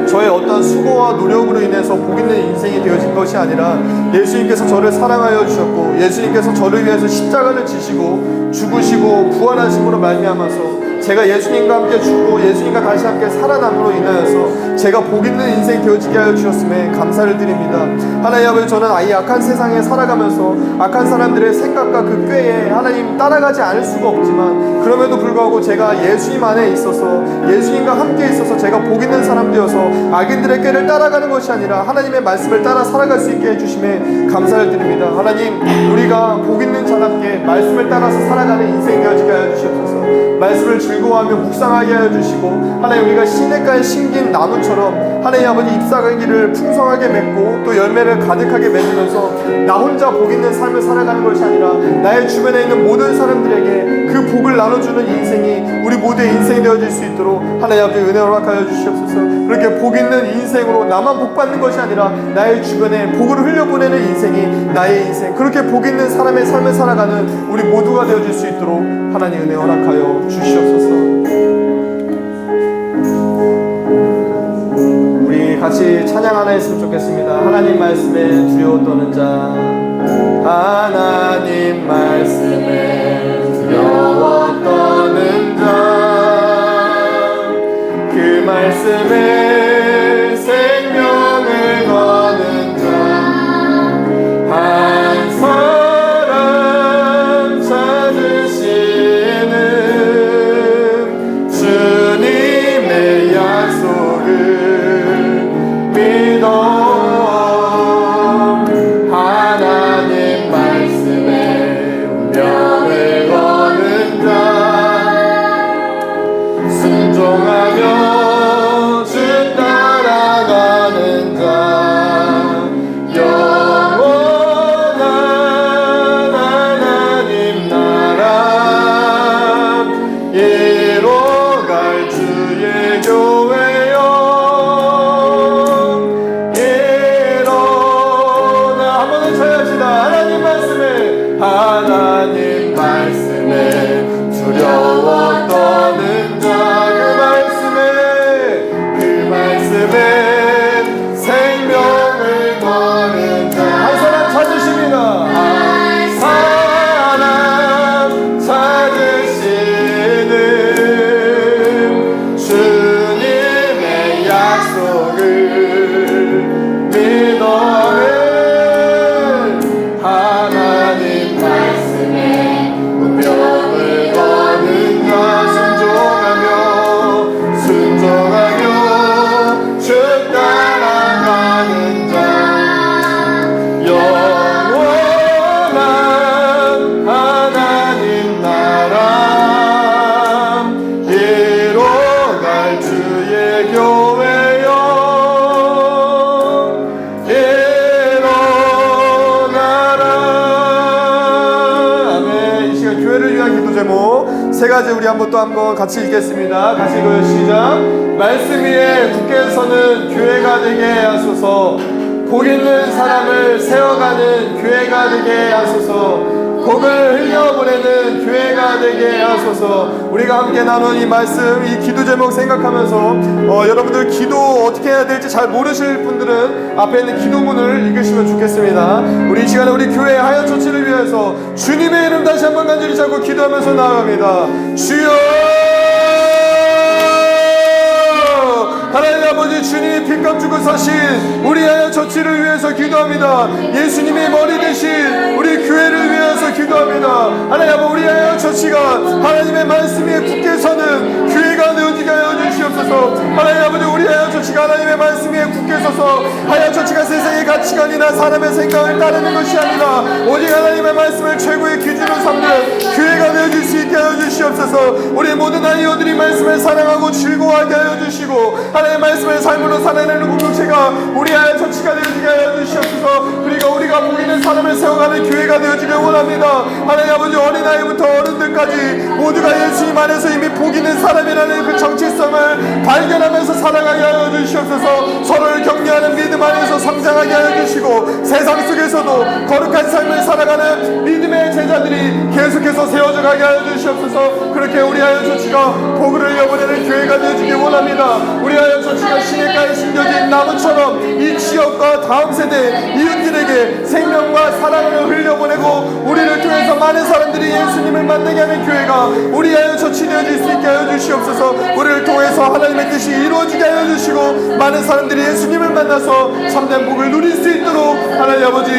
저의 어떤 수고와 노력으로 인해서 복 있는 인생이 되어진 것이 아니라 예수님께서 저를 사랑하여 주셨고 예수님께서 저를 위해서 십자가를 지시고 죽으시고 부활하심으로 말미암아서 제가 예수님과 함께 죽고 예수님과 다시 함께 살아남으로 인하여서 제가 복 있는 인생이 되어지게 하여 주셨음에 감사를 드립니다. 하나님 아버지 저는 아이 악한 세상에 살아가면서 악한 사람들의 생각과 그 꾀에 하나님 따라가지 않을 수가 없지만 그럼에도 불구하고 제가 예수님 안에 있어서 예수님과 함께 있어서 제가 복 있는 사람 되어서 악인들의 꾀를 따라가는 것이 아니라 하나님의 말씀을 따라 살아갈 수 있게 해주심에 감사를 드립니다. 하나님 우리가 복 있는 자답게 말씀을 따라서 살아가는 인생 되어지게 하여 주시옵소서. 말씀을 즐거워하며 묵상하게 하여 주시고 하나님 우리가 시냇가에 심긴 나무처럼 하나님 아버지 잎사귀를 풍성하게 맺고 또 열매를 가득하게 맺으면서 나 혼자 복 있는 삶을 살아가는 것이 아니라 나의 주변에 있는 모든 사람들에게 그 복을 나눠주는 인생이 우리 모두의 인생이 되어질 수 있도록 하나님 아버지 은혜 허락하여 주시옵소서. 그렇게 복 있는 인생으로 나만 복 받는 것이 아니라 나의 주변에 복을 흘려보내는 인생이 나의 인생 그렇게 복 있는 사람의 삶을 살아가는 우리 모두가 되어질 수 있도록 하나님 은혜 허락하여 주시옵소서. 우리 같이 찬양 하나 했으면 좋겠습니다. 하나님 말씀에 두려워 떠는 자 하나님 말씀에 두려워 떠는 자 그 말씀에 생명을 거는 자 한 사람 찾으시는 주님의 약속을 믿어 하나님 말씀에 운명을 거는 자 순종하며 주 따라가는 자 영원한 하나님 나라 이뤄갈 주의 교회여 일어나 한 번 더 쳐야합시다. 하나님 말씀에 두려워 떠는 자 그 말씀에 생명을 거는 자 한 사람 찾으십니다. 한 사람 찾으시는 주님의 약속을 믿어내 하나님 말씀 세 가지 우리 또 한번 같이 읽겠습니다. 같이 읽어요. 시작. 말씀 위에 굳게 서는 교회가 되게 하소서. 복 있는 사람을 세워가는 교회가 되게 하소서. 복을 흘려보내는 교회가 되게 하소서. 우리가 함께 나눈 이 말씀, 이 기도 제목 생각하면서 여러분들 기도 어떻게 해야 될지 잘 모르실 분들은 앞에 있는 기도문을 읽으시면 좋겠습니다. 우리 이 시간에 우리 교회 하얀 처치를 위해서 주님의 이름 다시 한번 간절히 잡고 기도하면서 나아갑니다. 주여, 하나님 아버지, 주님이 핏값 주고 사신 우리 하얀 처치를 위해서 기도합니다. 예수님이 머리 되신 우리 교회를 위해서 기도합니다. 하나님 아버지, 우리 하얀 처치가 하나님의 말씀 위에 굳게 서는 교회가 되어지게 하여 주시옵소서. 하나님 아버지, 우리 하얀 처치가 하나님의 말씀 위에 굳게 서서 하얀 처치가 세상의 가치관이나 사람의 생각을 따르는 것이 아니라 오직 하나님의 말씀을 최고의 기준으로 삼는 교회가 되어질 수 있게 하여 주시옵소서. 우리 모든 아이오들이 말씀을 사랑하고 즐거워하게 하여 주시고 하나님의 말씀을 삶으로 살아내는 공동체가 우리 하얀 처치가 되어지게 하여 주시옵소서. 그리고 우리가 보이는 사람을 세워가는 교회가 되어지길 원합니다. 하나님 아버지, 어린아이부터 어른들까지 모두가 예수님 안에서 이미 복 있는 사람이라는 그 정체성을 발견하면서 살아가게 하여 주시옵소서. 서로를 격려하는 믿음 안에서 성장하게 하여 주시고 세상 속에서도 거룩한 삶을 살아가는 믿음의 제자들이 계속해서 세워져 가게 하여 주시옵소서. 그렇게 우리 하얀 처치가 복을 흘려보내는 교회가 되어지길 원합니다. 우리 하얀 처치가 시냇가에 심겨진 나무처럼 이 지역과 다음 세대 이웃들에게 생명과 사랑을 흘려보내고 우리를 통해서 많은 사람들이 예수님을 만나게 하는 교회가 우리 하얀 처치 되어질 수 있게 하여 주시옵소서. 우리를 통해서 하나님의 뜻이 이루어지게 하여 주시고 많은 사람들이 예수님을 만나서 참된 복을 누릴 수 있도록 하나님 아버지,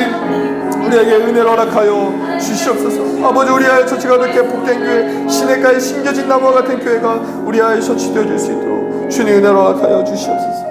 우리에게 은혜를 허락하여 주시옵소서. 아버지, 우리 하얀 처치가 그렇게 복된 교회, 시냇가에 심겨진 나무와 같은 교회가 우리 하얀 처치 되어질 수 있도록 주님 은혜를 허락하여 주시옵소서.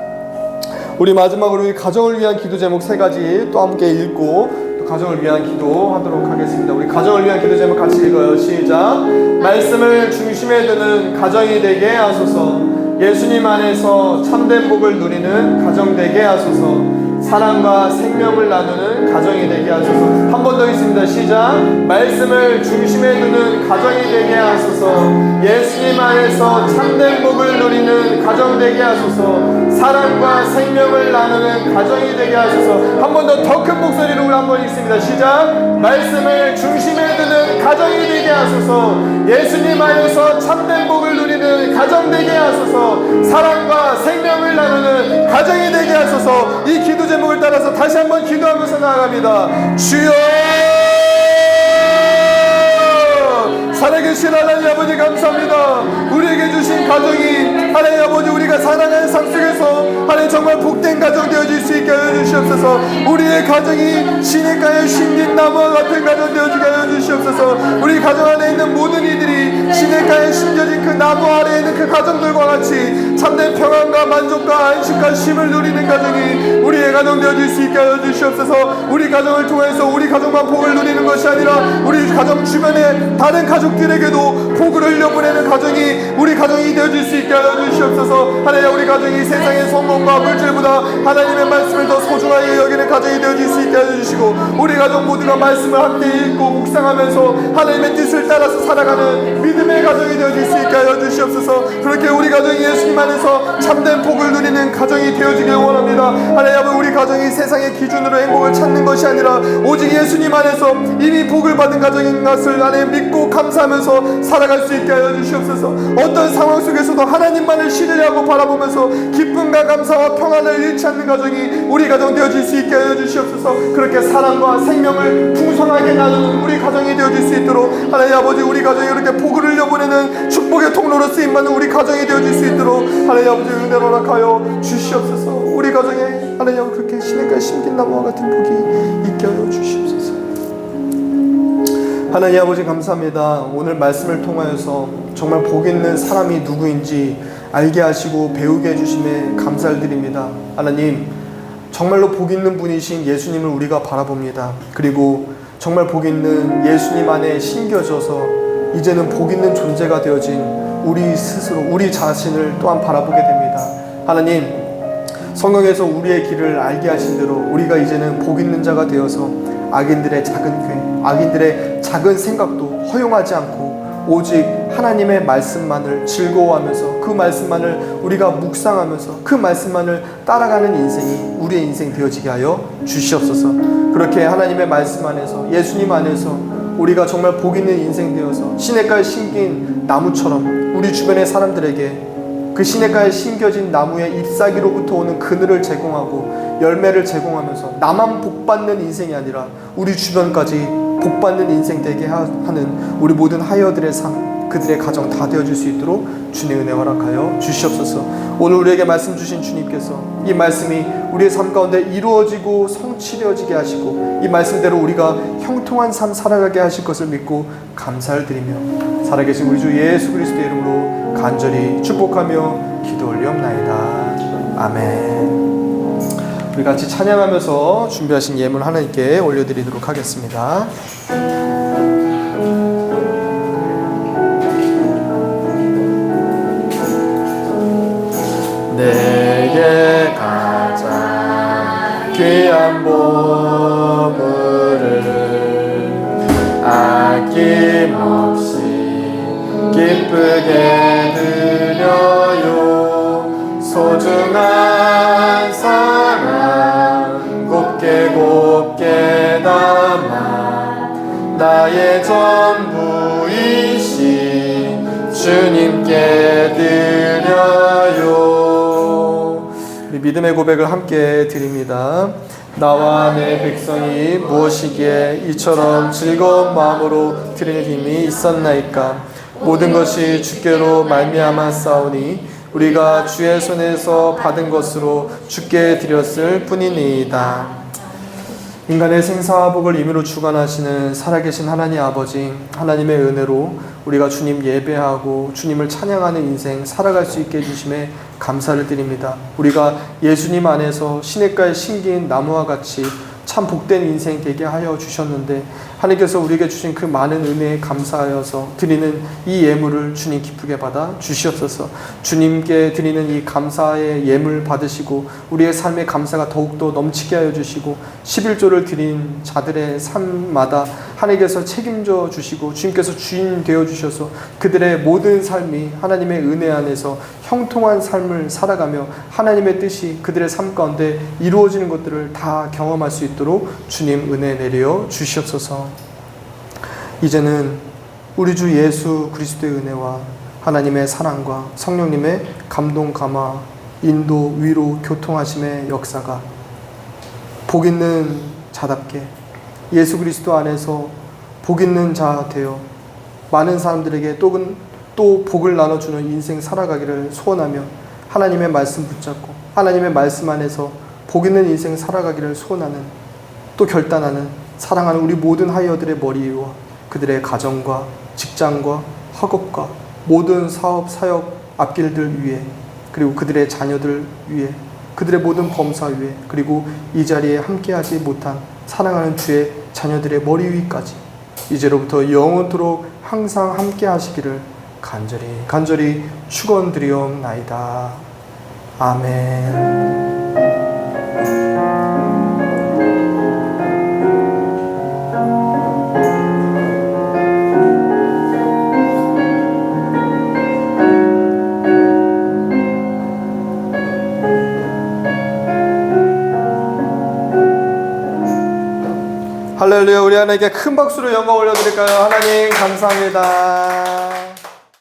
우리 마지막으로 우리 가정을 위한 기도 제목 세 가지 또 함께 읽고 또 가정을 위한 기도하도록 하겠습니다. 우리 가정을 위한 기도 제목 같이 읽어요. 시작. 말씀을 중심에 두는 가정이 되게 하소서. 예수님 안에서 참된 복을 누리는 가정 되게 하소서. 사랑과 생명을 나누는 가정이 되게 하소서. 한 번 더 있습니다. 시작. 말씀을 중심에 두는 가정이 되게 하소서. 예수님 안에서 참된 복을 누리는 가정 되게 하소서. 사랑과 생명을 나누는 가정이 되게 하소서. 한 번 더 큰 목소리로 우리 한번 읽습니다. 시작. 말씀을 중심에 두는 가정이 되게 하소서. 예수님 안에서 참된 복을 누리는 가정 되게 하소서. 사랑과 생명을 나누는 가정이 되게 하소서. 이 기도 제목을 따라서 다시 한번 기도하면서 나아갑니다. 주여, 살아계신 하나님 아버지 감사합니다. 우리에게 주신 가정이 하나님 아버지, 우리가 사랑하는 삶 속에서 하나님 정말 복된 가정 되어질 수 있게 하여 주시옵소서. 우리의 가정이 시냇가에 심긴 나무와 같은 가정 되어지게 하여 주시옵소서. 우리 가정 안에 있는 모든 이들이 시냇가에 심겨진 그 나무 아래에 있는 그 가정들과 같이 참된 평안과 만족과 안식과 쉼을 누리는 가정이 우리의 가정 되어질 수 있게 하여 주시옵소서. 우리 가정을 통해서 우리 가정만 복을 누리는 것이 아니라 우리 가정 주변에 다른 가족들에게도 복을 흘려보내는 가정이 우리 가정이 되어질 수 있게 하여 주시옵소서. 하나님, 우리 가정이 세상의 성공과 물질보다 하나님의 말씀을 더 소중하게 여기는 가정이 되어질 수 있게 하여 주시고 우리 가정 모두가 말씀을 함께 읽고 묵상하면서 하나님의 뜻을 따라서 살아가는 믿음의 가정이 되어질 수 있게 하여 주시옵소서. 그렇게 우리 가정이 예수님 안에서 참된 복을 누리는 가정이 되어지길 원합니다. 하나님, 우리 가정이 세상의 기준으로 행복을 찾는 것이 아니라 오직 예수님 안에서 이미 복을 받은 가정인 것을 하나님 믿고 감사하면서 살아갈 수 있게 하여 주시옵소서. 어떤 상황 속에서도 하나님만을 신뢰하고 바라보면서 기쁨과 감사와 평안을 잃지 않는 가정이 우리 가정 되어질 수 있게 하여 주시옵소서. 그렇게 사랑과 생명을 풍성하게 나누는 우리 가정이 되어질 수 있도록 하나님 아버지, 우리 가정이 그렇게 복을 흘려보내는 축복의 통로로 쓰임받는 우리 가정이 되어질 수 있도록 하나님 아버지 은혜로 허락하여 주시옵소서. 우리 가정에 하나님 그렇게 시냇가에 심긴 나무와 같은 복이 있게 하여 주시옵소서. 하나님 아버지 감사합니다. 오늘 말씀을 통하여서 정말 복 있는 사람이 누구인지 알게 하시고 배우게 해주심에 감사를 드립니다. 하나님, 정말로 복 있는 분이신 예수님을 우리가 바라봅니다. 그리고 정말 복 있는 예수님 안에 심겨져서 이제는 복 있는 존재가 되어진 우리 스스로, 우리 자신을 또한 바라보게 됩니다. 하나님, 성경에서 우리의 길을 알게 하신 대로 우리가 이제는 복 있는 자가 되어서 악인들의 작은 죄, 악인들의 작은 생각도 허용하지 않고 오직 하나님의 말씀만을 즐거워하면서 그 말씀만을 우리가 묵상하면서 그 말씀만을 따라가는 인생이 우리의 인생 되어지게 하여 주시옵소서. 그렇게 하나님의 말씀 안에서 예수님 안에서 우리가 정말 복 있는 인생 되어서 시냇가에 심긴 나무처럼 우리 주변의 사람들에게 그 시냇가에 심겨진 나무의 잎사귀로부터 오는 그늘을 제공하고 열매를 제공하면서 나만 복받는 인생이 아니라 우리 주변까지 복받는 인생 되게 하는 우리 모든 하여들의 삶, 그들의 가정 다 되어줄 수 있도록 주님의 은혜 허락하여 주시옵소서. 오늘 우리에게 말씀 주신 주님께서 이 말씀이 우리의 삶 가운데 이루어지고 성취되어지게 하시고 이 말씀대로 우리가 형통한 삶 살아가게 하실 것을 믿고 감사를 드리며 살아계신 우리 주 예수 그리스도의 이름으로 간절히 축복하며 기도 올리옵나이다. 아멘. 우리 같이 찬양하면서 준비하신 예물 하나님께 올려드리도록 하겠습니다. 내게 가장 귀한 보물을 아낌없이 기쁘게 드려요. 소중한 사랑 곱게 담아 나의 전부이신 주님께 드려요. 우리 믿음의 고백을 함께 드립니다. 나와 내 백성이 무엇이기에 이처럼 즐거운 마음으로 드리는 힘이 있었나이까. 모든 것이 주께로 말미암아 싸우니 우리가 주의 손에서 받은 것으로 주께 드렸을 뿐이니이다. 인간의 생사와 복을 임의로 주관하시는 살아계신 하나님 아버지, 하나님의 은혜로 우리가 주님 예배하고 주님을 찬양하는 인생 살아갈 수 있게 해주심에 감사를 드립니다. 우리가 예수님 안에서 시냇가에 심긴 나무와 같이 참 복된 인생 되게 하여 주셨는데 하나님께서 우리에게 주신 그 많은 은혜에 감사하여서 드리는 이 예물을 주님 기쁘게 받아 주시옵소서. 주님께 드리는 이 감사의 예물 받으시고 우리의 삶의 감사가 더욱더 넘치게 하여 주시고 11조를 드린 자들의 삶마다 하나님께서 책임져 주시고 주님께서 주인 되어 주셔서 그들의 모든 삶이 하나님의 은혜 안에서 형통한 삶을 살아가며 하나님의 뜻이 그들의 삶 가운데 이루어지는 것들을 다 경험할 수 있도록 주님 은혜 내려 주시옵소서. 이제는 우리 주 예수 그리스도의 은혜와 하나님의 사랑과 성령님의 감동 감화 인도 위로 교통하심의 역사가 복 있는 자답게 예수 그리스도 안에서 복 있는 자 되어 많은 사람들에게 또 복을 나눠주는 인생 살아가기를 소원하며 하나님의 말씀 붙잡고 하나님의 말씀 안에서 복 있는 인생 살아가기를 소원하는 또 결단하는 사랑하는 우리 모든 하이어들의 머리 위와 그들의 가정과 직장과 학업과 모든 사업 사역 앞길들 위에 그리고 그들의 자녀들 위에 그들의 모든 범사 위에 그리고 이 자리에 함께하지 못한 사랑하는 주의 자녀들의 머리 위까지 이제로부터 영원토록 항상 함께 하시기를 간절히 축원드리옵나이다. 아멘. 할렐루야. 우리 하나님께 큰 박수로 영광 올려드릴까요? 하나님 감사합니다.